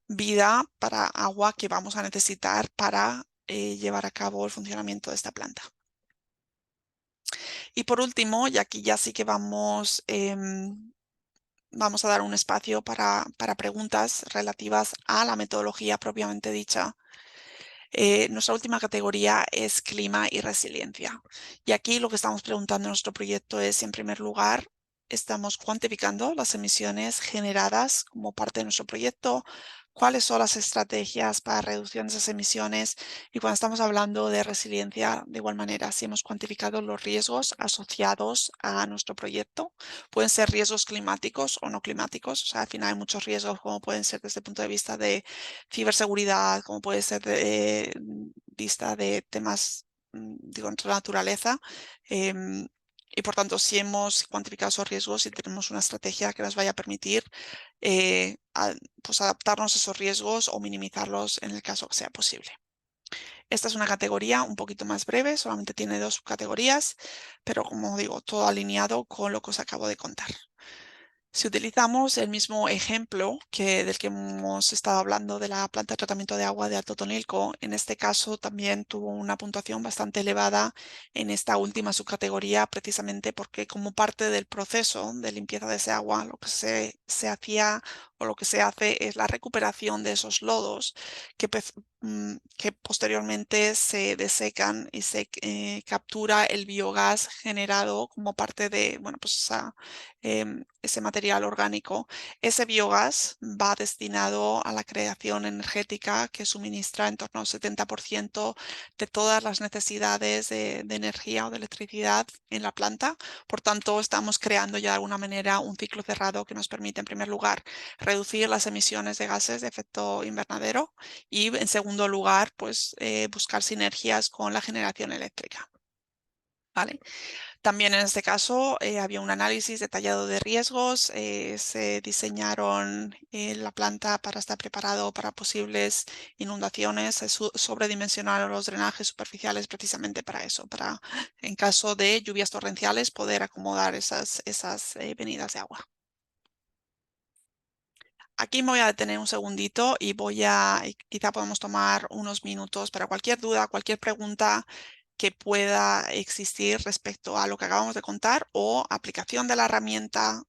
vida para agua que vamos a necesitar para llevar a cabo el funcionamiento de esta planta. Y por último, y aquí ya sí que vamos a dar un espacio para preguntas relativas a la metodología propiamente dicha. Nuestra última categoría es clima y resiliencia. Y aquí lo que estamos preguntando en nuestro proyecto es, en primer lugar, estamos cuantificando las emisiones generadas como parte de nuestro proyecto, cuáles son las estrategias para reducción de esas emisiones, y cuando estamos hablando de resiliencia, de igual manera, si hemos cuantificado los riesgos asociados a nuestro proyecto. Pueden ser riesgos climáticos o no climáticos, o sea, al final hay muchos riesgos, como pueden ser desde el punto de vista de ciberseguridad, como puede ser de vista de temas, digo, entre la naturaleza. Y por tanto, si hemos cuantificado esos riesgos y tenemos una estrategia que nos vaya a permitir pues adaptarnos a esos riesgos o minimizarlos en el caso que sea posible. Esta es una categoría un poquito más breve, solamente tiene 2 subcategorías, pero como digo, todo alineado con lo que os acabo de contar. Si utilizamos el mismo ejemplo del que hemos estado hablando de la planta de tratamiento de agua de Alto Tonilco, en este caso también tuvo una puntuación bastante elevada en esta última subcategoría, precisamente porque como parte del proceso de limpieza de ese agua, lo que se hacía o lo que se hace es la recuperación de esos lodos que posteriormente se desecan y se captura el biogás generado como parte de, bueno, pues ese material orgánico. Ese biogás va destinado a la creación energética que suministra en torno al 70% de todas las necesidades de energía o de electricidad en la planta. Por tanto, estamos creando ya de alguna manera un ciclo cerrado que nos permite, en primer lugar, reducir las emisiones de gases de efecto invernadero y, en segundo lugar, pues buscar sinergias con la generación eléctrica. ¿Vale? También en este caso había un análisis detallado de riesgos, se diseñaron la planta para estar preparado para posibles inundaciones, se sobredimensionaron los drenajes superficiales precisamente para eso, para en caso de lluvias torrenciales poder acomodar esas venidas de agua. Aquí me voy a detener un segundito y quizá podemos tomar unos minutos para cualquier duda, cualquier pregunta que pueda existir respecto a lo que acabamos de contar o aplicación de la herramienta.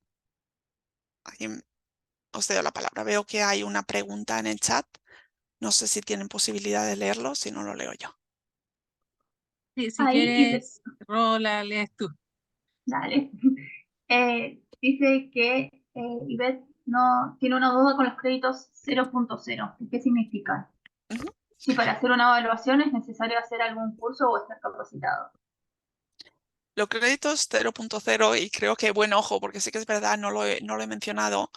Aquí os cedo la palabra. Veo que hay una pregunta en el chat. No sé si tienen posibilidad de leerlo, si no lo leo yo. Sí, si Ahí quieres, Rola, lees tú. dale. Dice que Ivette no tiene una duda con los créditos 0.0. ¿Qué significa? Ujú. Si para hacer una evaluación es necesario hacer algún curso o estar capacitado. Los créditos 0.0, y creo que buen ojo, porque sí que es verdad, no lo he mencionado.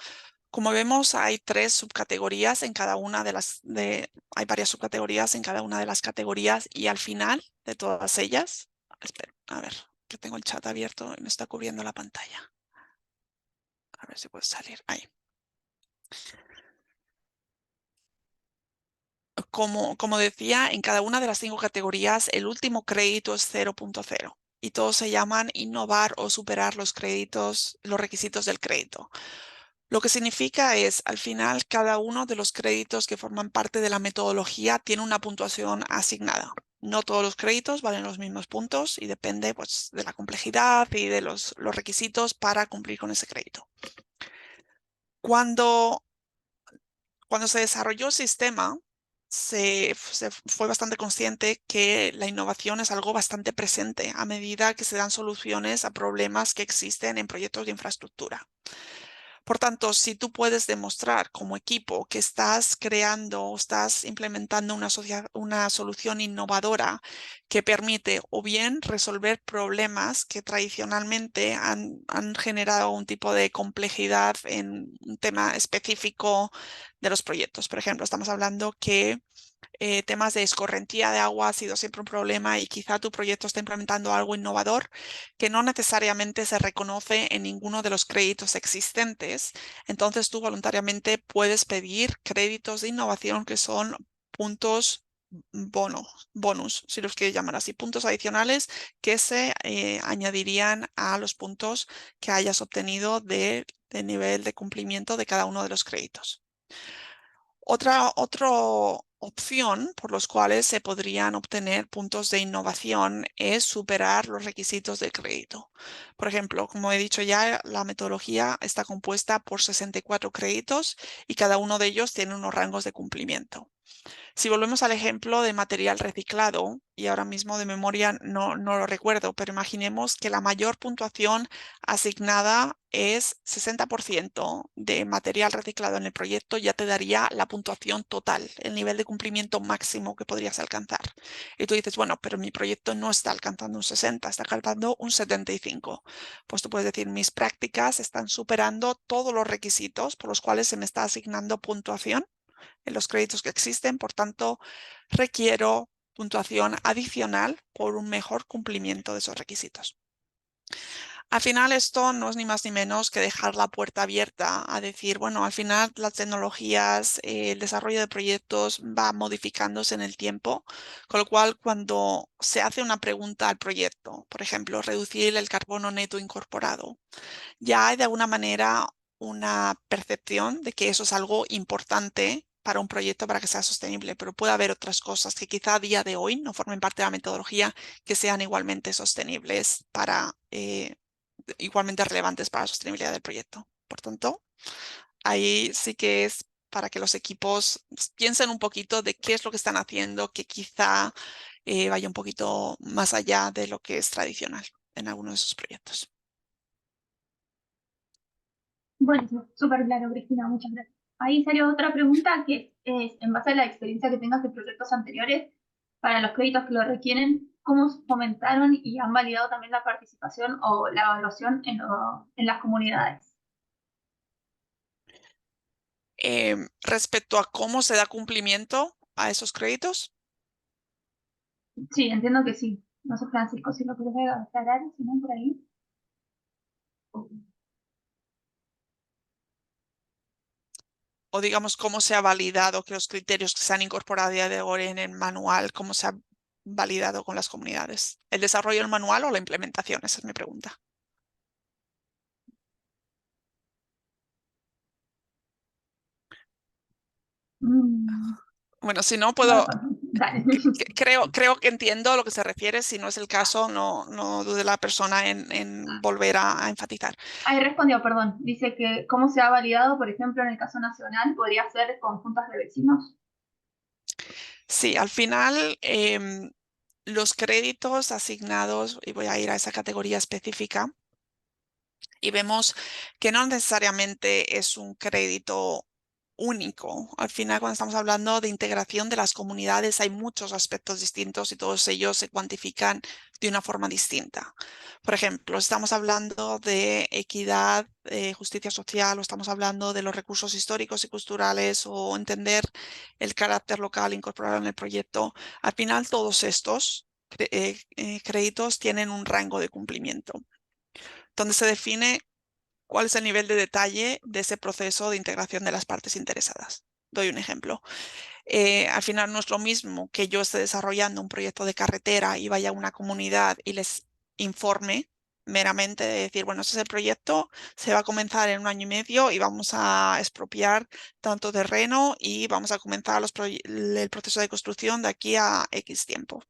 Como vemos, hay 3 subcategorías en cada una hay varias subcategorías en cada una de las categorías, y al final de todas ellas, espera, a ver, que tengo el chat abierto y me está cubriendo la pantalla. A ver si puede salir ahí. Como decía, en cada una de las 5 categorías, el último crédito es 0.0 y todos se llaman innovar o superar los requisitos del crédito. Lo que significa es, al final, cada uno de los créditos que forman parte de la metodología tiene una puntuación asignada. No todos los créditos valen los mismos puntos y depende, pues, de la complejidad y de los requisitos para cumplir con ese crédito. Cuando se desarrolló el sistema, se fue bastante consciente que la innovación es algo bastante presente a medida que se dan soluciones a problemas que existen en proyectos de infraestructura. Por tanto, si tú puedes demostrar como equipo que estás creando o estás implementando una solución innovadora que permite o bien resolver problemas que tradicionalmente han generado un tipo de complejidad en un tema específico de los proyectos. Por ejemplo, estamos hablando que temas de escorrentía de agua ha sido siempre un problema y quizá tu proyecto está implementando algo innovador que no necesariamente se reconoce en ninguno de los créditos existentes. Entonces tú voluntariamente puedes pedir créditos de innovación que son puntos bonus, si los quieres llamar así, puntos adicionales que se añadirían a los puntos que hayas obtenido de nivel de cumplimiento de cada uno de los créditos. Otra opción por los cuales se podrían obtener puntos de innovación es superar los requisitos de crédito. Por ejemplo, como he dicho ya, la metodología está compuesta por 64 créditos y cada uno de ellos tiene unos rangos de cumplimiento. Si volvemos al ejemplo de material reciclado, y ahora mismo de memoria no lo recuerdo, pero imaginemos que la mayor puntuación asignada es 60% de material reciclado en el proyecto, ya te daría la puntuación total, el nivel de cumplimiento máximo que podrías alcanzar. Y tú dices, bueno, pero mi proyecto no está alcanzando un 60, está alcanzando un 75. Pues tú puedes decir, mis prácticas están superando todos los requisitos por los cuales se me está asignando puntuación en los créditos que existen, por tanto, requiero puntuación adicional por un mejor cumplimiento de esos requisitos. Al final esto no es ni más ni menos que dejar la puerta abierta a decir, bueno, al final las tecnologías, el desarrollo de proyectos va modificándose en el tiempo, con lo cual cuando se hace una pregunta al proyecto, por ejemplo, reducir el carbono neto incorporado, ya hay de alguna manera una percepción de que eso es algo importante para un proyecto para que sea sostenible, pero puede haber otras cosas que quizá a día de hoy no formen parte de la metodología que sean igualmente sostenibles igualmente relevantes para la sostenibilidad del proyecto. Por tanto, ahí sí que es para que los equipos piensen un poquito de qué es lo que están haciendo, que quizá vaya un poquito más allá de lo que es tradicional en algunos de sus proyectos. Buenísimo, súper claro, Cristina, muchas gracias. Ahí salió otra pregunta que es, en base a la experiencia que tengas de proyectos anteriores, para los créditos que lo requieren, ¿cómo fomentaron y han validado también la participación o la evaluación en las comunidades? Respecto a cómo se da cumplimiento a esos créditos, Sí, entiendo que sí. No sé, Francisco, si lo quieres aclarar, si no, por ahí. o digamos cómo se ha validado que los criterios que se han incorporado a día de hoy en el manual, cómo se ha validado con las comunidades. ¿El desarrollo del manual o la implementación? Esa es mi pregunta. Mm, Bueno, si no no puedo, recuerdo. Dale. creo que entiendo a lo que se refiere. Si no es el caso, no dude la persona en volver a enfatizar. Ahí respondió, perdón. Dice que cómo se ha validado, por ejemplo, en el caso nacional, podría ser con juntas de vecinos. Sí, al final los créditos asignados, y voy a ir a esa categoría específica, y vemos que no necesariamente es un crédito único. Al final, cuando estamos hablando de integración de las comunidades, hay muchos aspectos distintos y todos ellos se cuantifican de una forma distinta. Por ejemplo, estamos hablando de equidad, justicia social, o estamos hablando de los recursos históricos y culturales, o entender el carácter local incorporado en el proyecto. Al final, todos estos créditos tienen un rango de cumplimiento donde se define cuál es el nivel de detalle de ese proceso de integración de las partes interesadas. Doy un ejemplo. Al final no es lo mismo que yo esté desarrollando un proyecto de carretera y vaya a una comunidad y les informe meramente de decir, bueno, ese es el proyecto, se va a comenzar en 1 año y medio y vamos a expropiar tanto terreno y vamos a comenzar el proceso de construcción de aquí a X tiempo.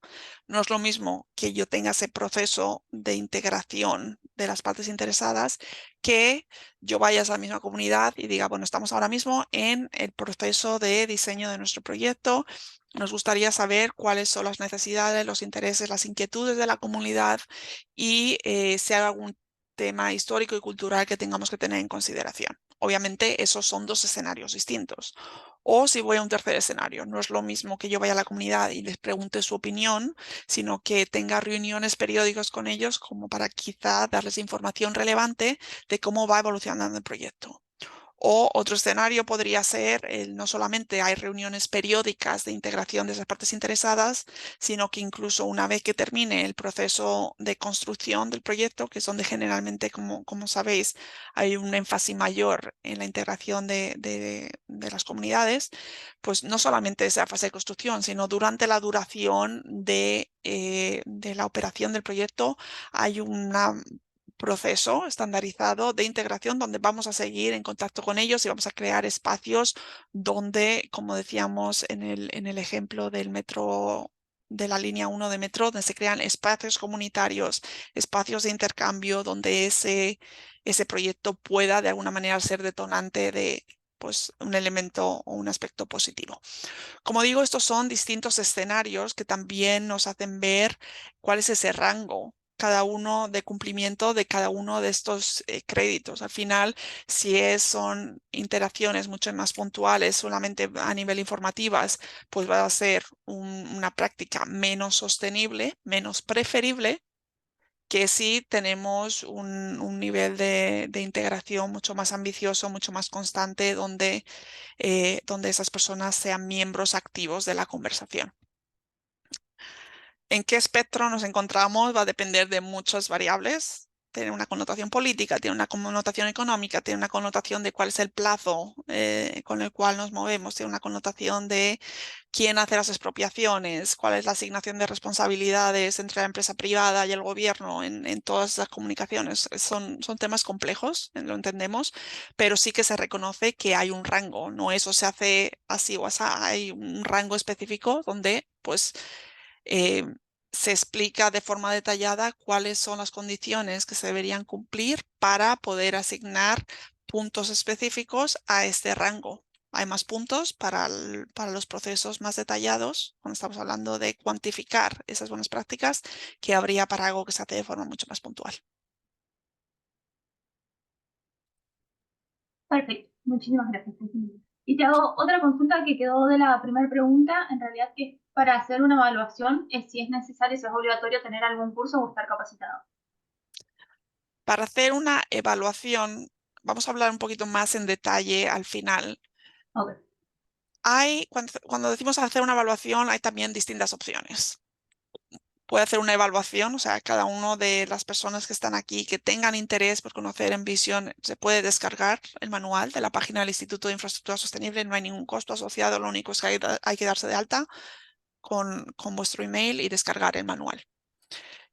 No es lo mismo que yo tenga ese proceso de integración de las partes interesadas que yo vaya a esa misma comunidad y diga, bueno, estamos ahora mismo en el proceso de diseño de nuestro proyecto. Nos gustaría saber cuáles son las necesidades, los intereses, las inquietudes de la comunidad y si hay algún tema histórico y cultural que tengamos que tener en consideración. Obviamente, esos son dos escenarios distintos. O si voy a un tercer escenario, no es lo mismo que yo vaya a la comunidad y les pregunte su opinión, sino que tenga reuniones periódicas con ellos como para quizá darles información relevante de cómo va evolucionando el proyecto. O otro escenario podría ser, no solamente hay reuniones periódicas de integración de esas partes interesadas, sino que incluso una vez que termine el proceso de construcción del proyecto, que es donde generalmente, como sabéis, hay un énfasis mayor en la integración de las comunidades, pues no solamente esa fase de construcción, sino durante la duración de la operación del proyecto hay una proceso estandarizado de integración donde vamos a seguir en contacto con ellos y vamos a crear espacios donde, como decíamos en el ejemplo del metro, de la línea 1 de metro, donde se crean espacios comunitarios, espacios de intercambio, donde ese proyecto pueda de alguna manera ser detonante de pues, un elemento o un aspecto positivo. Como digo, estos son distintos escenarios que también nos hacen ver cuál es ese rango cada uno de cumplimiento de cada uno de estos créditos. Al final, si son interacciones mucho más puntuales, solamente a nivel informativas, pues va a ser una práctica menos sostenible, menos preferible, que si tenemos un nivel de integración mucho más ambicioso, mucho más constante, donde esas personas sean miembros activos de la conversación. ¿En qué espectro nos encontramos? Va a depender de muchas variables. Tiene una connotación política, tiene una connotación económica, tiene una connotación de cuál es el plazo con el cual nos movemos, tiene una connotación de quién hace las expropiaciones, cuál es la asignación de responsabilidades entre la empresa privada y el gobierno en todas esas comunicaciones. Son temas complejos, lo entendemos, pero sí que se reconoce que hay un rango, no eso se hace así o así, hay un rango específico donde pues se explica de forma detallada cuáles son las condiciones que se deberían cumplir para poder asignar puntos específicos a este rango. Hay más puntos para los procesos más detallados, cuando estamos hablando de cuantificar esas buenas prácticas, que habría para algo que se hace de forma mucho más puntual. Perfecto, muchísimas gracias, Cristina. Y te hago otra consulta que quedó de la primera pregunta, en realidad que es para hacer una evaluación, es si es necesario, si es obligatorio tener algún curso o estar capacitado. Para hacer una evaluación, vamos a hablar un poquito más en detalle al final. Ok. Cuando decimos hacer una evaluación, hay también distintas opciones. Puede hacer una evaluación, o sea, cada una de las personas que están aquí que tengan interés por conocer Envision, se puede descargar el manual de la página del Instituto de Infraestructura Sostenible, no hay ningún costo asociado, lo único es que hay que darse de alta con vuestro email y descargar el manual.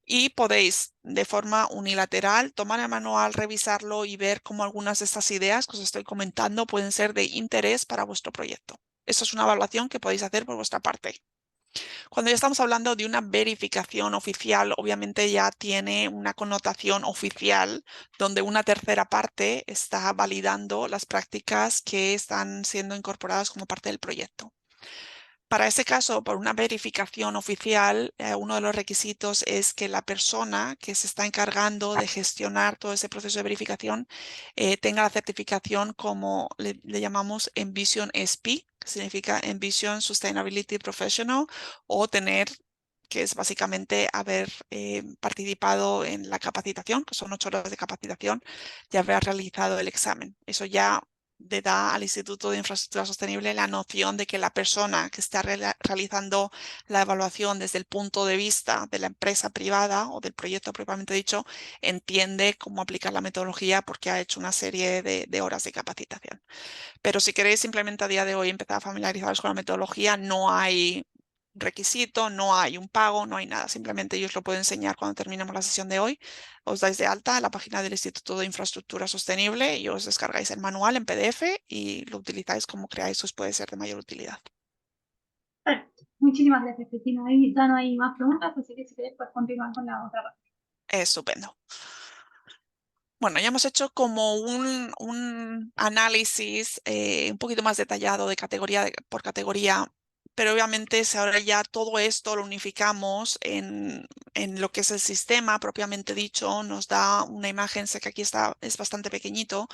Y podéis de forma unilateral tomar el manual, revisarlo y ver cómo algunas de estas ideas que os estoy comentando pueden ser de interés para vuestro proyecto. Eso es una evaluación que podéis hacer por vuestra parte. Cuando ya estamos hablando de una verificación oficial, obviamente ya tiene una connotación oficial donde una tercera parte está validando las prácticas que están siendo incorporadas como parte del proyecto. Para ese caso, por una verificación oficial, uno de los requisitos es que la persona que se está encargando de gestionar todo ese proceso de verificación tenga la certificación como le llamamos Envision SP, que significa Envision Sustainability Professional, o tener, que es básicamente haber participado en la capacitación, que son 8 horas de capacitación, y haber realizado el examen. Eso ya le da al Instituto de Infraestructura Sostenible la noción de que la persona que está realizando la evaluación desde el punto de vista de la empresa privada o del proyecto propiamente dicho, entiende cómo aplicar la metodología porque ha hecho una serie de horas de capacitación. Pero si queréis simplemente a día de hoy empezar a familiarizaros con la metodología, no hay requisito, no hay un pago, no hay nada. Simplemente yo os lo puedo enseñar cuando terminemos la sesión de hoy. Os dais de alta a la página del Instituto de Infraestructura Sostenible y os descargáis el manual en PDF y lo utilizáis como creáis os puede ser de mayor utilidad. Perfecto. Muchísimas gracias, Cristina. Ahí ya no hay más preguntas, así que si querés puedes continuar con la otra parte. Estupendo. Bueno, ya hemos hecho como un análisis un poquito más detallado de categoría por categoría, pero obviamente si ahora ya todo esto lo unificamos en lo que es el sistema propiamente dicho, nos da una imagen, sé que aquí es bastante pequeñito,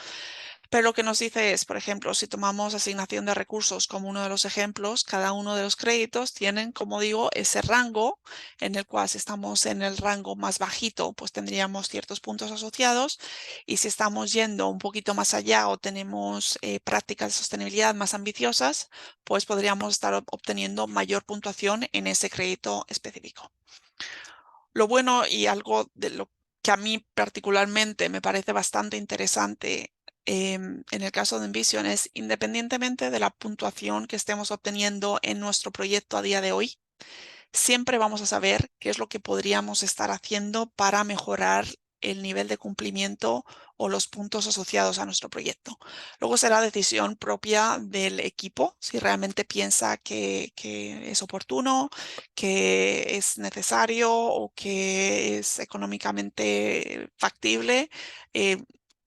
pero lo que nos dice es, por ejemplo, si tomamos asignación de recursos como uno de los ejemplos, cada uno de los créditos tienen, como digo, ese rango en el cual si estamos en el rango más bajito, pues tendríamos ciertos puntos asociados. Y si estamos yendo un poquito más allá o tenemos prácticas de sostenibilidad más ambiciosas, pues podríamos estar obteniendo mayor puntuación en ese crédito específico. Lo bueno y algo de lo que a mí particularmente me parece bastante interesante en el caso de Envision es, independientemente de la puntuación que estemos obteniendo en nuestro proyecto a día de hoy, siempre vamos a saber qué es lo que podríamos estar haciendo para mejorar el nivel de cumplimiento o los puntos asociados a nuestro proyecto. Luego será decisión propia del equipo si realmente piensa que es oportuno, que es necesario o que es económicamente factible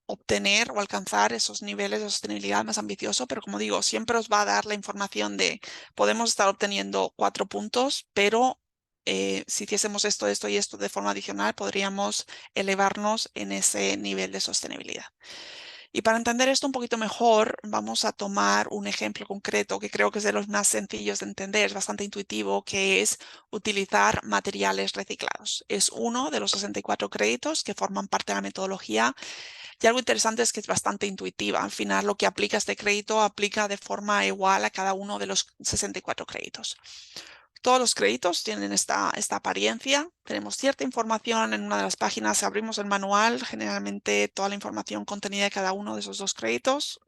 obtener o alcanzar esos niveles de sostenibilidad más ambiciosos, pero como digo, siempre os va a dar la información de podemos estar obteniendo 4 puntos, pero si hiciésemos esto, esto y esto de forma adicional, podríamos elevarnos en ese nivel de sostenibilidad. Y para entender esto un poquito mejor, vamos a tomar un ejemplo concreto que creo que es de los más sencillos de entender, es bastante intuitivo, que es utilizar materiales reciclados. Es uno de los 64 créditos que forman parte de la metodología. Y algo interesante es que es bastante intuitiva. Al final, lo que aplica este crédito aplica de forma igual a cada uno de los 64 créditos. Todos los créditos tienen esta apariencia. Tenemos cierta información en una de las páginas. Si abrimos el manual, generalmente toda la información contenida de cada uno de esos 2 créditos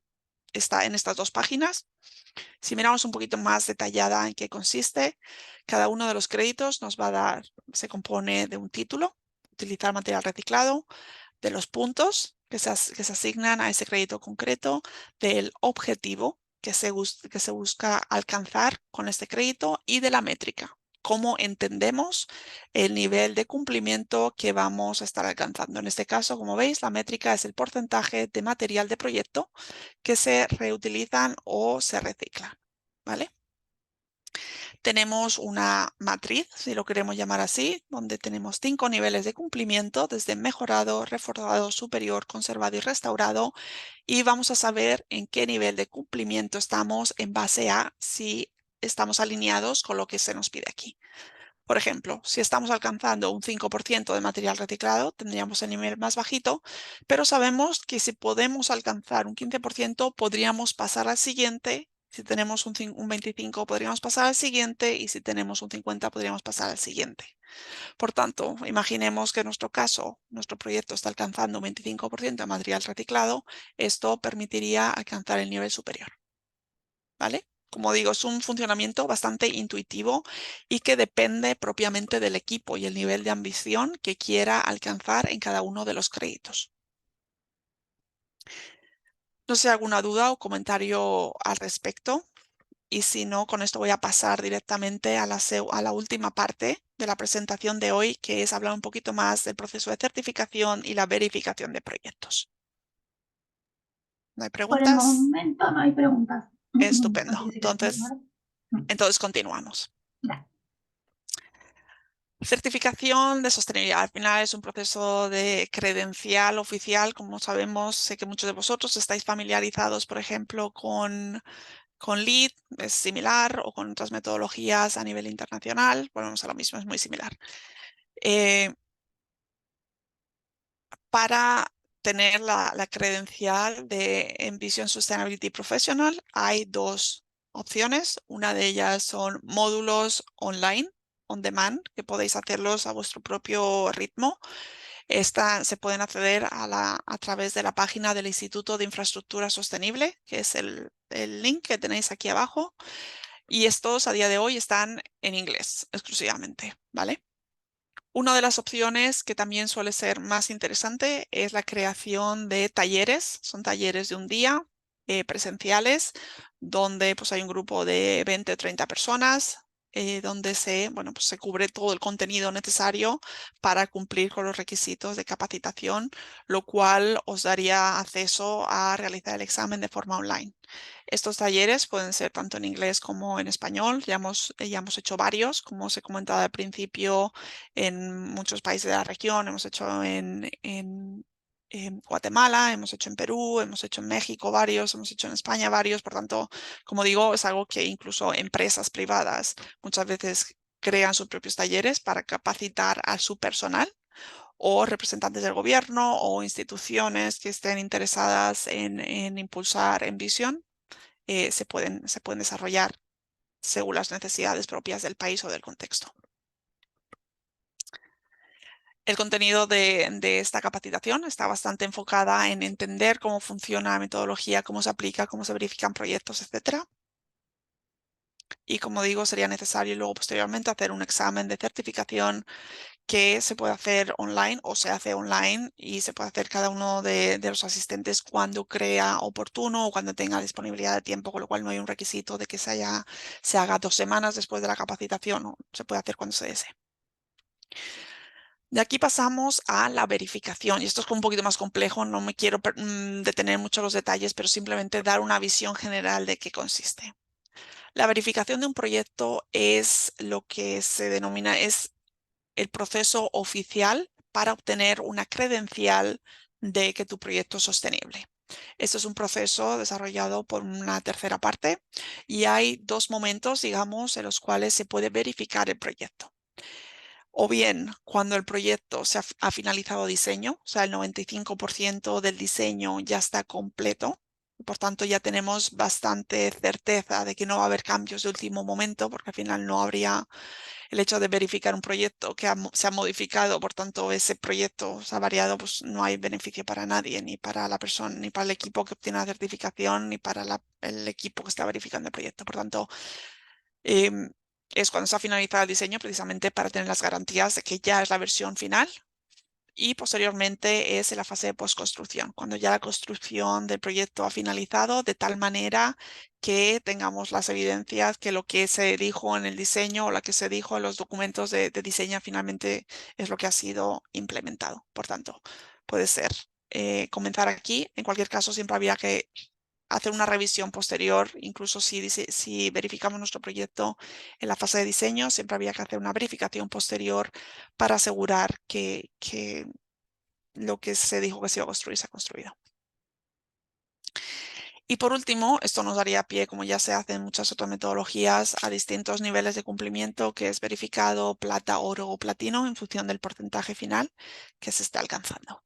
está en estas 2 páginas. Si miramos un poquito más detallada en qué consiste, cada uno de los créditos nos va a dar, se compone de un título, utilizar material reciclado, de los puntos que se asignan a ese crédito concreto, del objetivo que se busca alcanzar con este crédito y de la métrica. Cómo entendemos el nivel de cumplimiento que vamos a estar alcanzando. En este caso, como veis, la métrica es el porcentaje de material de proyecto que se reutilizan o se reciclan, ¿vale? Tenemos una matriz, si lo queremos llamar así, donde tenemos 5 niveles de cumplimiento, desde mejorado, reforzado, superior, conservado y restaurado. Y vamos a saber en qué nivel de cumplimiento estamos en base a si estamos alineados con lo que se nos pide aquí. Por ejemplo, si estamos alcanzando un 5% de material reciclado, tendríamos el nivel más bajito, pero sabemos que si podemos alcanzar un 15%, podríamos pasar al siguiente. Si tenemos un 25, podríamos pasar al siguiente, y si tenemos un 50, podríamos pasar al siguiente. Por tanto, imaginemos que en nuestro caso, nuestro proyecto está alcanzando un 25% de material reciclado. Esto permitiría alcanzar el nivel superior, ¿vale? Como digo, es un funcionamiento bastante intuitivo y que depende propiamente del equipo y el nivel de ambición que quiera alcanzar en cada uno de los créditos. No sé, ¿alguna duda o comentario al respecto? Y si no, con esto voy a pasar directamente a la última parte de la presentación de hoy, que es hablar un poquito más del proceso de certificación y la verificación de proyectos. ¿No hay Por el preguntas? momento no hay preguntas. Estupendo. Así que si quieres continuar. Entonces continuamos. Ya. Certificación de sostenibilidad. Al final es un proceso de credencial oficial. Como sabemos, sé que muchos de vosotros estáis familiarizados, por ejemplo, con LEED, es similar, o con otras metodologías a nivel internacional. Volvemos a lo mismo, es muy similar. Para tener la credencial de Envision Sustainability Professional hay 2 opciones. Una de ellas son módulos online, on demand, que podéis hacerlos a vuestro propio ritmo. Se pueden acceder a través de la página del Instituto de Infraestructura Sostenible, que es el link que tenéis aquí abajo. Y estos a día de hoy están en inglés exclusivamente, ¿vale? Una de las opciones que también suele ser más interesante es la creación de talleres. Son talleres de un día presenciales, donde pues, hay un grupo de 20 o 30 personas, donde se cubre todo el contenido necesario para cumplir con los requisitos de capacitación, lo cual os daría acceso a realizar el examen de forma online. Estos talleres pueden ser tanto en inglés como en español. Ya hemos hecho varios, como os he comentado al principio, en muchos países de la región. Hemos hecho en Guatemala, hemos hecho en Perú, hemos hecho en México varios, hemos hecho en España varios. Por tanto, como digo, es algo que incluso empresas privadas muchas veces crean sus propios talleres para capacitar a su personal, o representantes del gobierno o instituciones que estén interesadas en impulsar Envision. Se pueden desarrollar según las necesidades propias del país o del contexto. El contenido de esta capacitación está bastante enfocada en entender cómo funciona la metodología, cómo se aplica, cómo se verifican proyectos, etc. Y como digo, sería necesario luego posteriormente hacer un examen de certificación que se puede hacer online o se hace online y se puede hacer cada uno de los asistentes cuando crea oportuno o cuando tenga disponibilidad de tiempo, con lo cual no hay un requisito de que se haga 2 semanas después de la capacitación, o se puede hacer cuando se desee. De aquí pasamos a la verificación, y esto es un poquito más complejo, no me quiero detener mucho en los detalles, pero simplemente dar una visión general de qué consiste. La verificación de un proyecto es lo que se denomina, es el proceso oficial para obtener una credencial de que tu proyecto es sostenible. Esto es un proceso desarrollado por una tercera parte y hay 2 momentos, digamos, en los cuales se puede verificar el proyecto. O bien cuando el proyecto se ha finalizado diseño, o sea, el 95% del diseño ya está completo. Por tanto, ya tenemos bastante certeza de que no va a haber cambios de último momento, porque al final no habría el hecho de verificar un proyecto que se ha modificado, por tanto, ese proyecto se ha variado, pues no hay beneficio para nadie, ni para la persona, ni para el equipo que obtiene la certificación, ni para el equipo que está verificando el proyecto. Por tanto, es cuando se ha finalizado el diseño precisamente para tener las garantías de que ya es la versión final. Y posteriormente es en la fase de postconstrucción, cuando ya la construcción del proyecto ha finalizado de tal manera que tengamos las evidencias que lo que se dijo en el diseño o lo que se dijo en los documentos de diseño finalmente es lo que ha sido implementado. Por tanto, puede ser comenzar aquí. En cualquier caso, siempre había que hacer una revisión posterior, incluso si verificamos nuestro proyecto en la fase de diseño, siempre había que hacer una verificación posterior para asegurar que lo que se dijo que se iba a construir se ha construido. Y por último, esto nos daría pie, como ya se hace en muchas otras metodologías, a distintos niveles de cumplimiento, que es verificado plata, oro o platino en función del porcentaje final que se está alcanzando.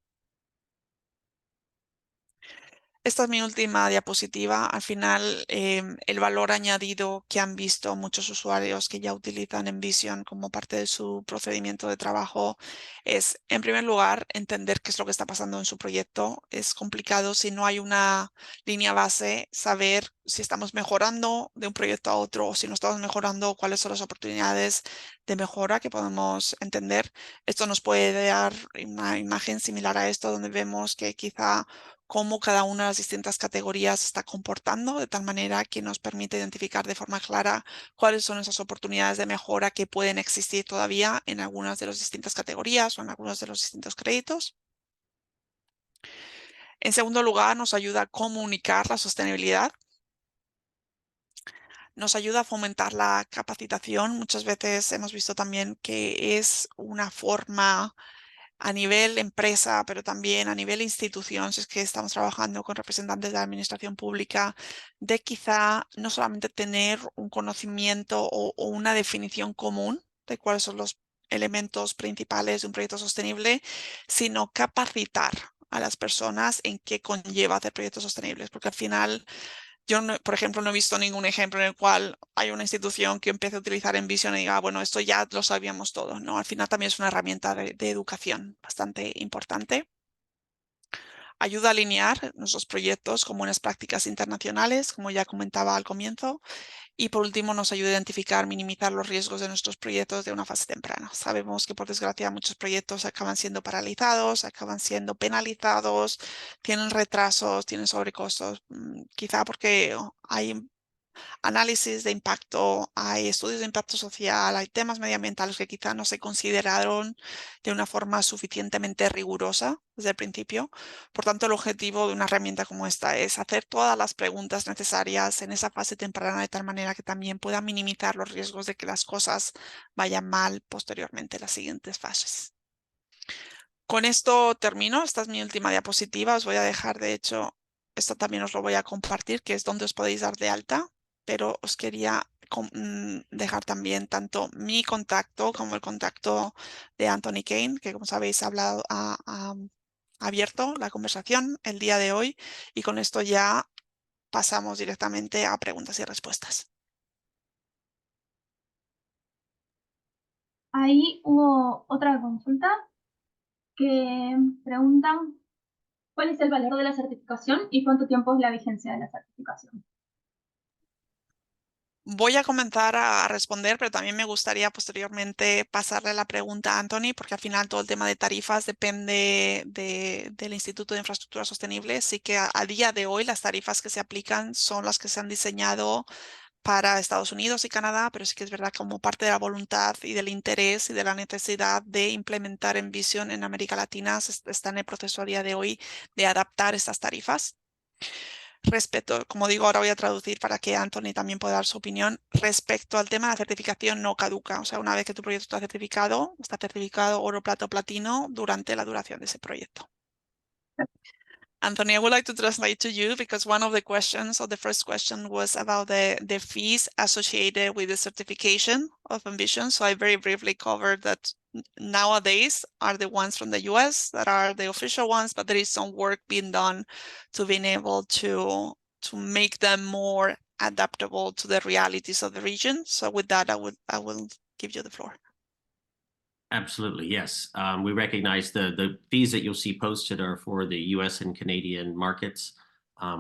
Esta es mi última diapositiva. Al final, el valor añadido que han visto muchos usuarios que ya utilizan Envision como parte de su procedimiento de trabajo es, en primer lugar, entender qué es lo que está pasando en su proyecto. Es complicado si no hay una línea base, saber si estamos mejorando de un proyecto a otro o si no estamos mejorando, cuáles son las oportunidades de mejora que podemos entender. Esto nos puede dar una imagen similar a esto, donde vemos que quizá cómo cada una de las distintas categorías se está comportando, de tal manera que nos permite identificar de forma clara cuáles son esas oportunidades de mejora que pueden existir todavía en algunas de las distintas categorías o en algunos de los distintos créditos. En segundo lugar, nos ayuda a comunicar la sostenibilidad. Nos ayuda a fomentar la capacitación. Muchas veces hemos visto también que es una forma a nivel empresa, pero también a nivel institución, si es que estamos trabajando con representantes de la administración pública, de quizá no solamente tener un conocimiento o una definición común de cuáles son los elementos principales de un proyecto sostenible, sino capacitar a las personas en qué conlleva hacer proyectos sostenibles, porque al final yo, por ejemplo, no he visto ningún ejemplo en el cual hay una institución que empiece a utilizar Envision y diga, bueno, esto ya lo sabíamos todo, ¿no? Al final también es una herramienta de educación bastante importante. Ayuda a alinear nuestros proyectos con buenas prácticas internacionales, como ya comentaba al comienzo. Y por último, nos ayuda a identificar, minimizar los riesgos de nuestros proyectos de una fase temprana. Sabemos que, por desgracia, muchos proyectos acaban siendo paralizados, acaban siendo penalizados, tienen retrasos, tienen sobrecostos, quizá porque hay análisis de impacto, hay estudios de impacto social, hay temas medioambientales que quizá no se consideraron de una forma suficientemente rigurosa desde el principio. Por tanto, el objetivo de una herramienta como esta es hacer todas las preguntas necesarias en esa fase temprana de tal manera que también pueda minimizar los riesgos de que las cosas vayan mal posteriormente en las siguientes fases. Con esto termino. Esta es mi última diapositiva. Os voy a dejar, de hecho, esto también os lo voy a compartir, que es donde os podéis dar de alta, pero os quería dejar también tanto mi contacto como el contacto de Anthony Kane, que como sabéis ha abierto la conversación el día de hoy, y con esto ya pasamos directamente a preguntas y respuestas. Ahí hubo otra consulta que preguntan cuál es el valor de la certificación y cuánto tiempo es la vigencia de la certificación. Voy a comenzar a responder, pero también me gustaría posteriormente pasarle la pregunta a Anthony, porque al final todo el tema de tarifas depende del Instituto de Infraestructura Sostenible. Así que a día de hoy las tarifas que se aplican son las que se han diseñado para Estados Unidos y Canadá, pero sí que es verdad que como parte de la voluntad y del interés y de la necesidad de implementar Envision en América Latina, está en el proceso a día de hoy de adaptar estas tarifas. Respecto, como digo, ahora voy a traducir para que Anthony también pueda dar su opinión. Respecto al tema de la certificación no caduca. O sea, una vez que tu proyecto está certificado oro, plata o platino durante la duración de ese proyecto. Anthony, I would like to translate to you because one of the questions, or the first question, was about the fees associated with the certification of Envision. So I very briefly covered that nowadays are the ones from the US that are the official ones, but there is some work being done to being able to make them more adaptable to the realities of the region. So with that, I will give you the floor. Absolutely, yes. We recognize the fees that you'll see posted are for the US and Canadian markets.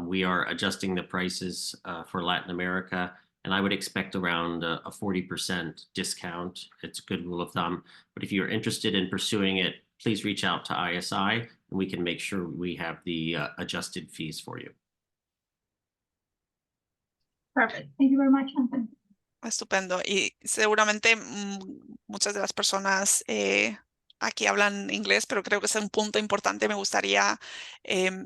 We are adjusting the prices for Latin America, and I would expect around a 40% discount. It's a good rule of thumb. But if you're interested in pursuing it, please reach out to ISI, and we can make sure we have the adjusted fees for you. Perfect. Thank you very much, Anthony. Estupendo. Y seguramente muchas de las personas aquí hablan inglés, pero creo que es un punto importante. Me gustaría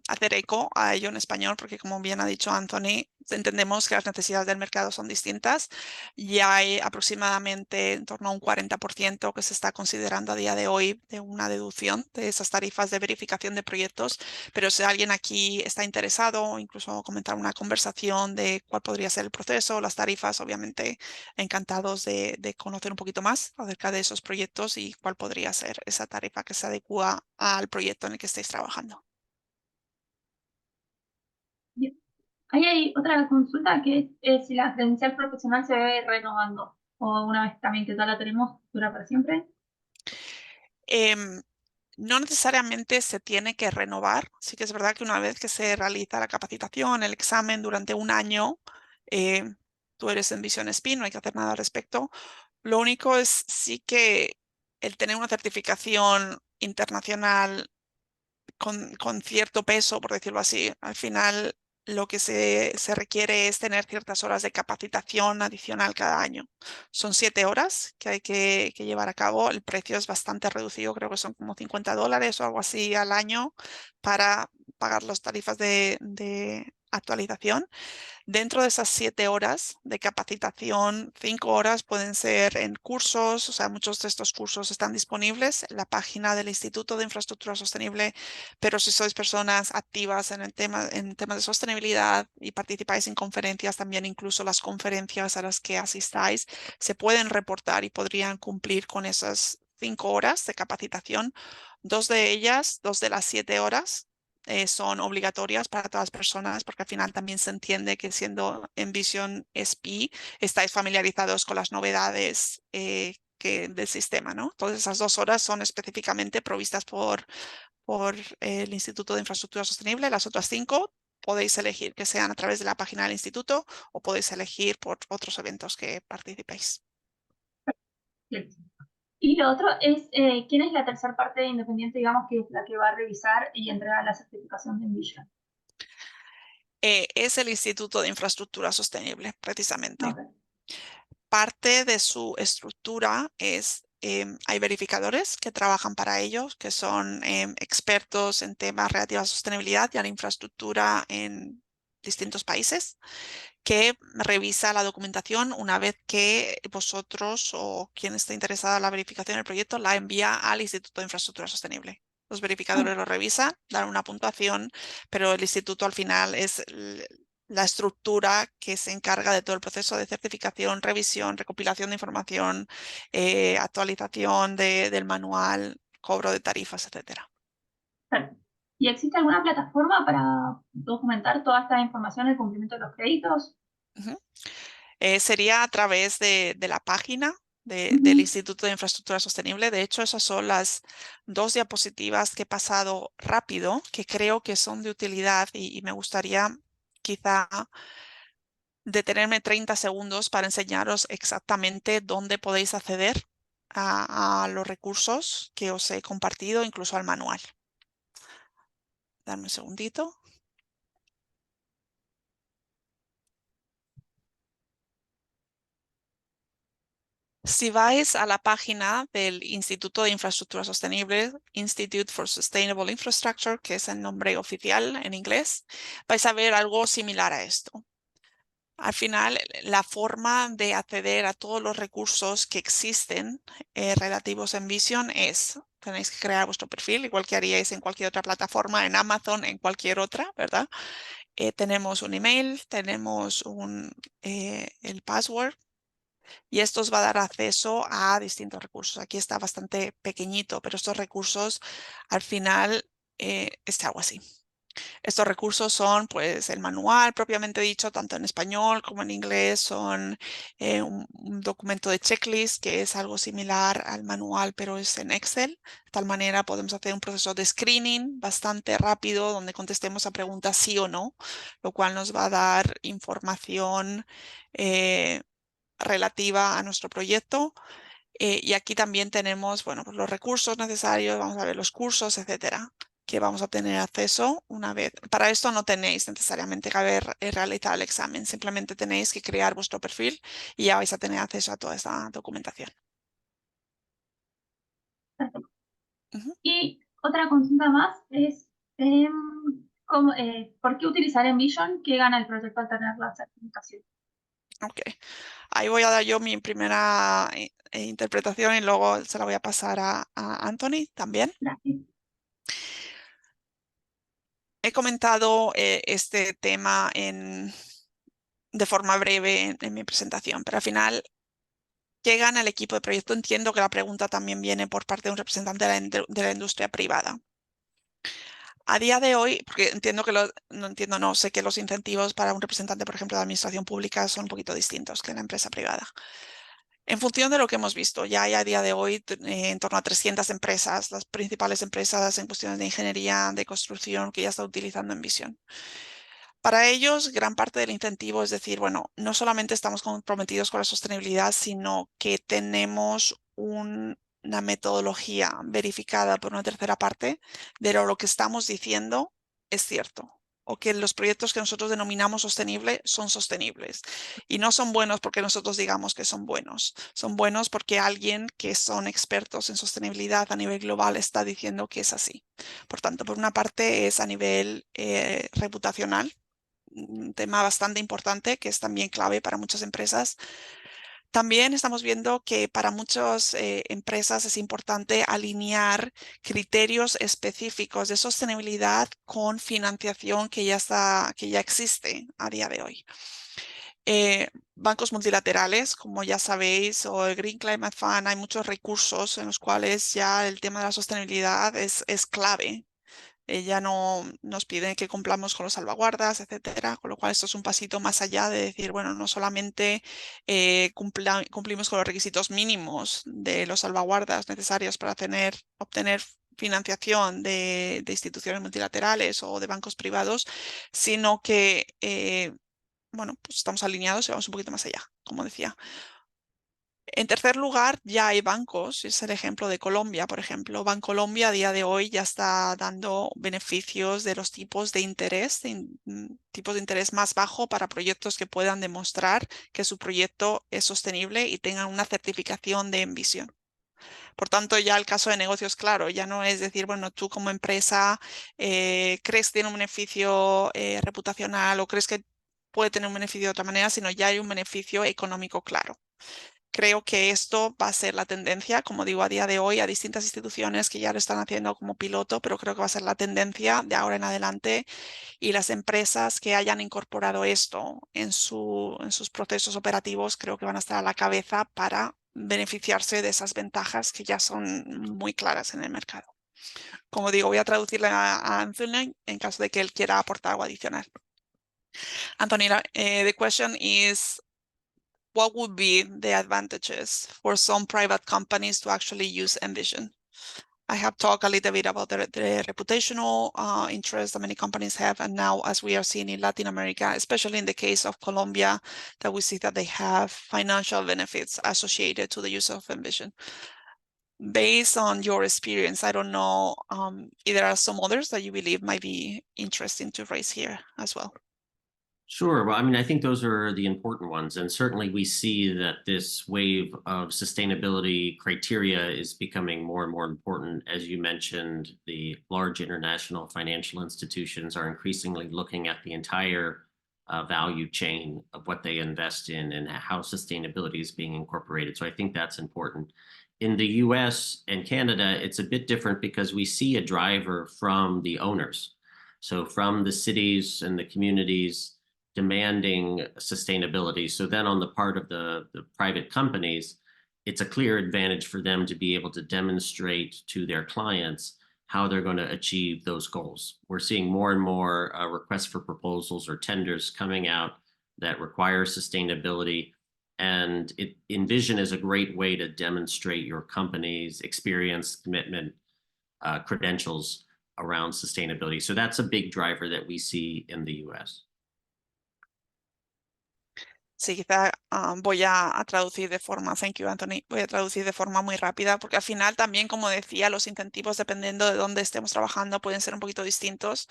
hacer eco a ello en español, porque como bien ha dicho Anthony, entendemos que las necesidades del mercado son distintas y hay aproximadamente en torno a un 40% que se está considerando a día de hoy de una deducción de esas tarifas de verificación de proyectos. Pero si alguien aquí está interesado, incluso comentar una conversación de cuál podría ser el proceso, las tarifas, obviamente encantados de conocer un poquito más acerca de esos proyectos y cuál podría ser esa tarifa que se adecua al proyecto en el que estéis trabajando. Bien. Ahí hay otra consulta que es si la credencial profesional se ve renovando o una vez también que ya la tenemos, dura para siempre. No necesariamente se tiene que renovar. Sí que es verdad que una vez que se realiza la capacitación, el examen durante un año, tú eres Envision SP, no hay que hacer nada al respecto. Lo único es sí que el tener una certificación internacional con cierto peso, por decirlo así, al final lo que se requiere es tener ciertas horas de capacitación adicional cada año. Son 7 horas que hay que llevar a cabo. El precio es bastante reducido, creo que son como $50 o algo así al año para pagar las tarifas de actualización. Dentro de esas 7 horas de capacitación, 5 horas pueden ser en cursos, o sea, muchos de estos cursos están disponibles en la página del Instituto de Infraestructura Sostenible, pero si sois personas activas en temas de sostenibilidad y participáis en conferencias, también incluso las conferencias a las que asistáis, se pueden reportar y podrían cumplir con esas 5 horas de capacitación. 2 de ellas, 2 de las 7 horas, son obligatorias para todas las personas, porque al final también se entiende que siendo Envision SP estáis familiarizados con las novedades del sistema, ¿no? Entonces esas 2 horas son específicamente provistas por el Instituto de Infraestructura Sostenible. Las otras 5 podéis elegir que sean a través de la página del instituto o podéis elegir por otros eventos que participéis. Bien. Y lo otro es, ¿quién es la tercera parte independiente, digamos, que es la que va a revisar y entregar la certificación de Envision? Es el Instituto de Infraestructura Sostenible, precisamente. Okay. Parte de su estructura es, hay verificadores que trabajan para ellos, que son expertos en temas relativos a sostenibilidad y a la infraestructura en distintos países, que revisa la documentación una vez que vosotros o quien esté interesado en la verificación del proyecto la envía al Instituto de Infraestructura Sostenible. Los verificadores lo revisan, dan una puntuación, pero el instituto al final es la estructura que se encarga de todo el proceso de certificación, revisión, recopilación de información, actualización del manual, cobro de tarifas, etcétera. ¿Y existe alguna plataforma para documentar toda esta información, el cumplimiento de los créditos? Sería a través de la página del Instituto de Infraestructura Sostenible. De hecho, esas son las 2 diapositivas que he pasado rápido, que creo que son de utilidad y me gustaría quizá detenerme 30 segundos para enseñaros exactamente dónde podéis acceder a los recursos que os he compartido, incluso al manual. Dame un segundito. Si vais a la página del Instituto de Infraestructura Sostenible, Institute for Sustainable Infrastructure, que es el nombre oficial en inglés, vais a ver algo similar a esto. Al final, la forma de acceder a todos los recursos que existen relativos a Envision es, tenéis que crear vuestro perfil, igual que haríais en cualquier otra plataforma, en Amazon, en cualquier otra, ¿verdad? Tenemos un email, tenemos el password, y esto os va a dar acceso a distintos recursos. Aquí está bastante pequeñito, pero estos recursos al final es algo así. Estos recursos son pues el manual propiamente dicho, tanto en español como en inglés, son un documento de checklist que es algo similar al manual, pero es en Excel. De tal manera podemos hacer un proceso de screening bastante rápido donde contestemos a preguntas sí o no, lo cual nos va a dar información relativa a nuestro proyecto. Y aquí también tenemos, bueno, pues los recursos necesarios, vamos a ver los cursos, etcétera, que vamos a tener acceso una vez. Para esto no tenéis necesariamente que haber realizado el examen, simplemente tenéis que crear vuestro perfil y ya vais a tener acceso a toda esta documentación. Perfecto. Ujú. Y otra consulta más es, ¿por qué utilizar Envision? ¿Qué gana el proyecto al tener la certificación? Ok, ahí voy a dar yo mi primera interpretación y luego se la voy a pasar a Anthony también. Gracias. He comentado este tema de forma breve en mi presentación, pero al final, ¿qué gana el equipo de proyecto? Entiendo que la pregunta también viene por parte de un representante de la industria privada. A día de hoy, porque entiendo que no sé que los incentivos para un representante, por ejemplo, de administración pública son un poquito distintos que en la empresa privada. En función de lo que hemos visto, ya hay a día de hoy en torno a 300 empresas, las principales empresas en cuestiones de ingeniería, de construcción, que ya están utilizando Envision. Para ellos, gran parte del incentivo es decir, bueno, no solamente estamos comprometidos con la sostenibilidad, sino que tenemos una metodología verificada por una tercera parte de lo que estamos diciendo es cierto, o que los proyectos que nosotros denominamos sostenibles son sostenibles. Y no son buenos porque nosotros digamos que son buenos porque alguien que son expertos en sostenibilidad a nivel global está diciendo que es así. Por tanto, por una parte es a nivel reputacional, un tema bastante importante que es también clave para muchas empresas. También estamos viendo que para muchas empresas es importante alinear criterios específicos de sostenibilidad con financiación que ya existe a día de hoy. Bancos multilaterales, como ya sabéis, o el Green Climate Fund, hay muchos recursos en los cuales ya el tema de la sostenibilidad es clave. Ya no nos piden que cumplamos con las salvaguardas, etcétera, con lo cual esto es un pasito más allá de decir, bueno, no solamente cumplimos con los requisitos mínimos de las salvaguardas necesarios para obtener financiación de instituciones multilaterales o de bancos privados, sino que, bueno, pues estamos alineados y vamos un poquito más allá, como decía. En tercer lugar, ya hay bancos, es el ejemplo de Colombia, por ejemplo. Bancolombia a día de hoy ya está dando beneficios de los tipos de interés, tipos de interés más bajo para proyectos que puedan demostrar que su proyecto es sostenible y tengan una certificación de Envision. Por tanto, ya el caso de negocios, claro, ya no es decir, bueno, tú como empresa crees que tiene un beneficio reputacional o crees que puede tener un beneficio de otra manera, sino ya hay un beneficio económico claro. Creo que esto va a ser la tendencia, como digo, a día de hoy, a distintas instituciones que ya lo están haciendo como piloto, pero creo que va a ser la tendencia de ahora en adelante y las empresas que hayan incorporado esto en sus procesos operativos creo que van a estar a la cabeza para beneficiarse de esas ventajas que ya son muy claras en el mercado. Como digo, voy a traducirle a Anthony en caso de que él quiera aportar algo adicional. Anthony, the question is, what would be the advantages for some private companies to actually use Envision? I have talked a little bit about the reputational interest that many companies have, and now as we are seeing in Latin America, especially in the case of Colombia, that we see that they have financial benefits associated to the use of Envision. Based on your experience, I don't know if there are some others that you believe might be interesting to raise here as well. Sure. Well, I mean, I think those are the important ones. And certainly we see that this wave of sustainability criteria is becoming more and more important. As you mentioned, the large international financial institutions are increasingly looking at the entire value chain of what they invest in and how sustainability is being incorporated. So I think that's important. In the US and Canada, it's a bit different because we see a driver from the owners. So from the cities and the communities demanding sustainability. So then on the part of the private companies, it's a clear advantage for them to be able to demonstrate to their clients how they're going to achieve those goals. We're seeing more and more requests for proposals or tenders coming out that require sustainability. And Envision is a great way to demonstrate your company's experience, commitment, credentials around sustainability. So that's a big driver that we see in the US. Sí, quizá voy a traducir de forma, thank you Anthony, voy a traducir de forma muy rápida porque al final también, como decía, los incentivos dependiendo de dónde estemos trabajando pueden ser un poquito distintos.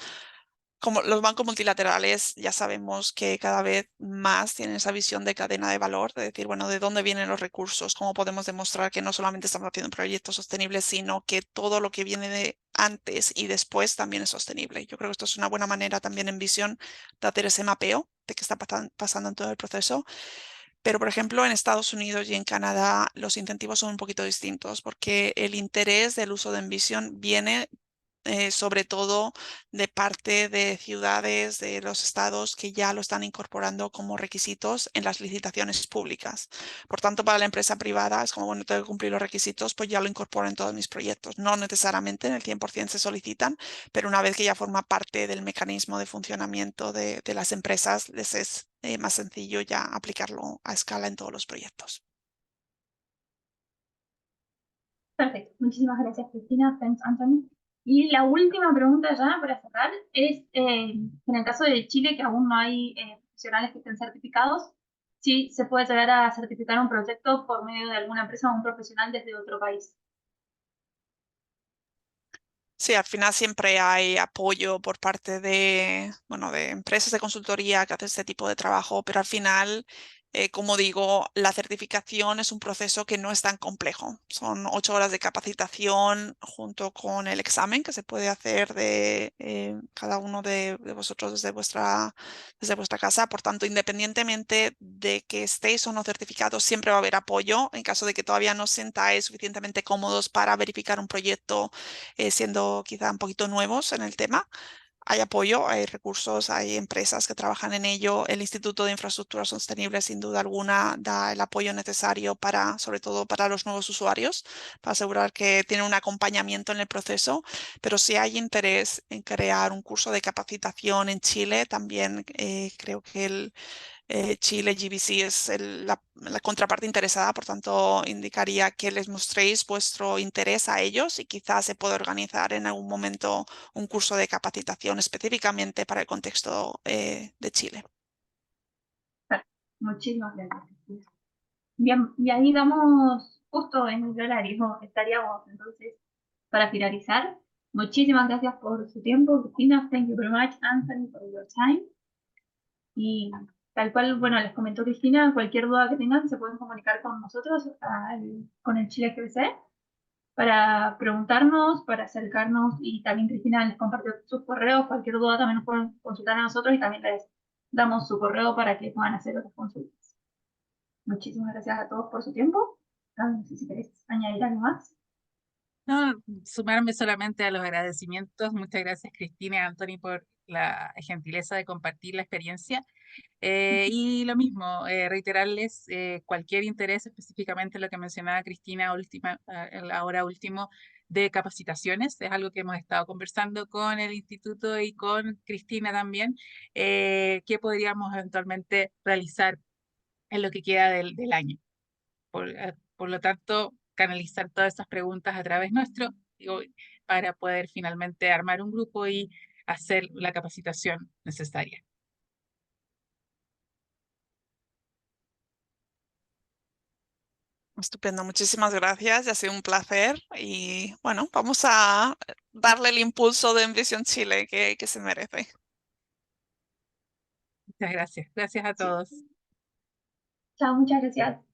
Como los bancos multilaterales ya sabemos que cada vez más tienen esa visión de cadena de valor, de decir, bueno, ¿de dónde vienen los recursos? ¿Cómo podemos demostrar que no solamente estamos haciendo proyectos sostenibles, sino que todo lo que viene de antes y después también es sostenible? Yo creo que esto es una buena manera también en Visión de hacer ese mapeo de qué está pasando en todo el proceso. Pero, por ejemplo, en Estados Unidos y en Canadá los incentivos son un poquito distintos porque el interés del uso de Envision viene sobre todo de parte de ciudades de los estados que ya lo están incorporando como requisitos en las licitaciones públicas. Por tanto, para la empresa privada es como, bueno, tengo que cumplir los requisitos, pues ya lo incorporo en todos mis proyectos. No necesariamente en el 100% se solicitan, pero una vez que ya forma parte del mecanismo de funcionamiento de las empresas, les es más sencillo ya aplicarlo a escala en todos los proyectos. Perfecto. Muchísimas gracias, Cristina. Thanks, Anthony. Y la última pregunta ya para cerrar es, en el caso de Chile, que aún no hay profesionales que estén certificados, si se puede llegar a certificar un proyecto por medio de alguna empresa o un profesional desde otro país. Sí, al final siempre hay apoyo por parte de, bueno, de empresas de consultoría que hacen este tipo de trabajo, pero al final, como digo, la certificación es un proceso que no es tan complejo. Son 8 horas de capacitación junto con el examen que se puede hacer de cada uno de vosotros desde vuestra casa. Por tanto, independientemente de que estéis o no certificados, siempre va a haber apoyo en caso de que todavía no os sentáis suficientemente cómodos para verificar un proyecto siendo quizá un poquito nuevos en el tema. Hay apoyo, hay recursos, hay empresas que trabajan en ello. El Instituto de Infraestructura Sostenible, sin duda alguna, da el apoyo necesario para, sobre todo para los nuevos usuarios, para asegurar que tienen un acompañamiento en el proceso. Pero si hay interés en crear un curso de capacitación en Chile, también creo que el Chile GBC es la contraparte interesada, por tanto indicaría que les mostréis vuestro interés a ellos y quizás se pueda organizar en algún momento un curso de capacitación específicamente para el contexto de Chile. Muchísimas gracias, Cristina. Bien, y ahí damos justo en el horario, estaríamos entonces para finalizar. Muchísimas gracias por su tiempo, Cristina. Thank you very much, Anthony, for your time. Y tal cual, bueno, les comentó Cristina, cualquier duda que tengan se pueden comunicar con nosotros, con el Chile GBC, para preguntarnos, para acercarnos, y también Cristina les compartió sus correos, cualquier duda también nos pueden consultar a nosotros y también les damos su correo para que puedan hacer otras consultas. Muchísimas gracias a todos por su tiempo. No sé si queréis añadir algo más. No, sumarme solamente a los agradecimientos. Muchas gracias, Cristina y Anthony, por la gentileza de compartir la experiencia. Y lo mismo, reiterarles cualquier interés, específicamente lo que mencionaba Cristina ahora último, de capacitaciones. Es algo que hemos estado conversando con el instituto y con Cristina también, que podríamos eventualmente realizar en lo que queda del año. Por lo tanto, canalizar todas esas preguntas a través nuestro para poder finalmente armar un grupo y hacer la capacitación necesaria. Estupendo, muchísimas gracias, ha sido un placer y bueno, vamos a darle el impulso de Envision Chile que se merece. Muchas gracias. Gracias a todos. Chao, muchas gracias.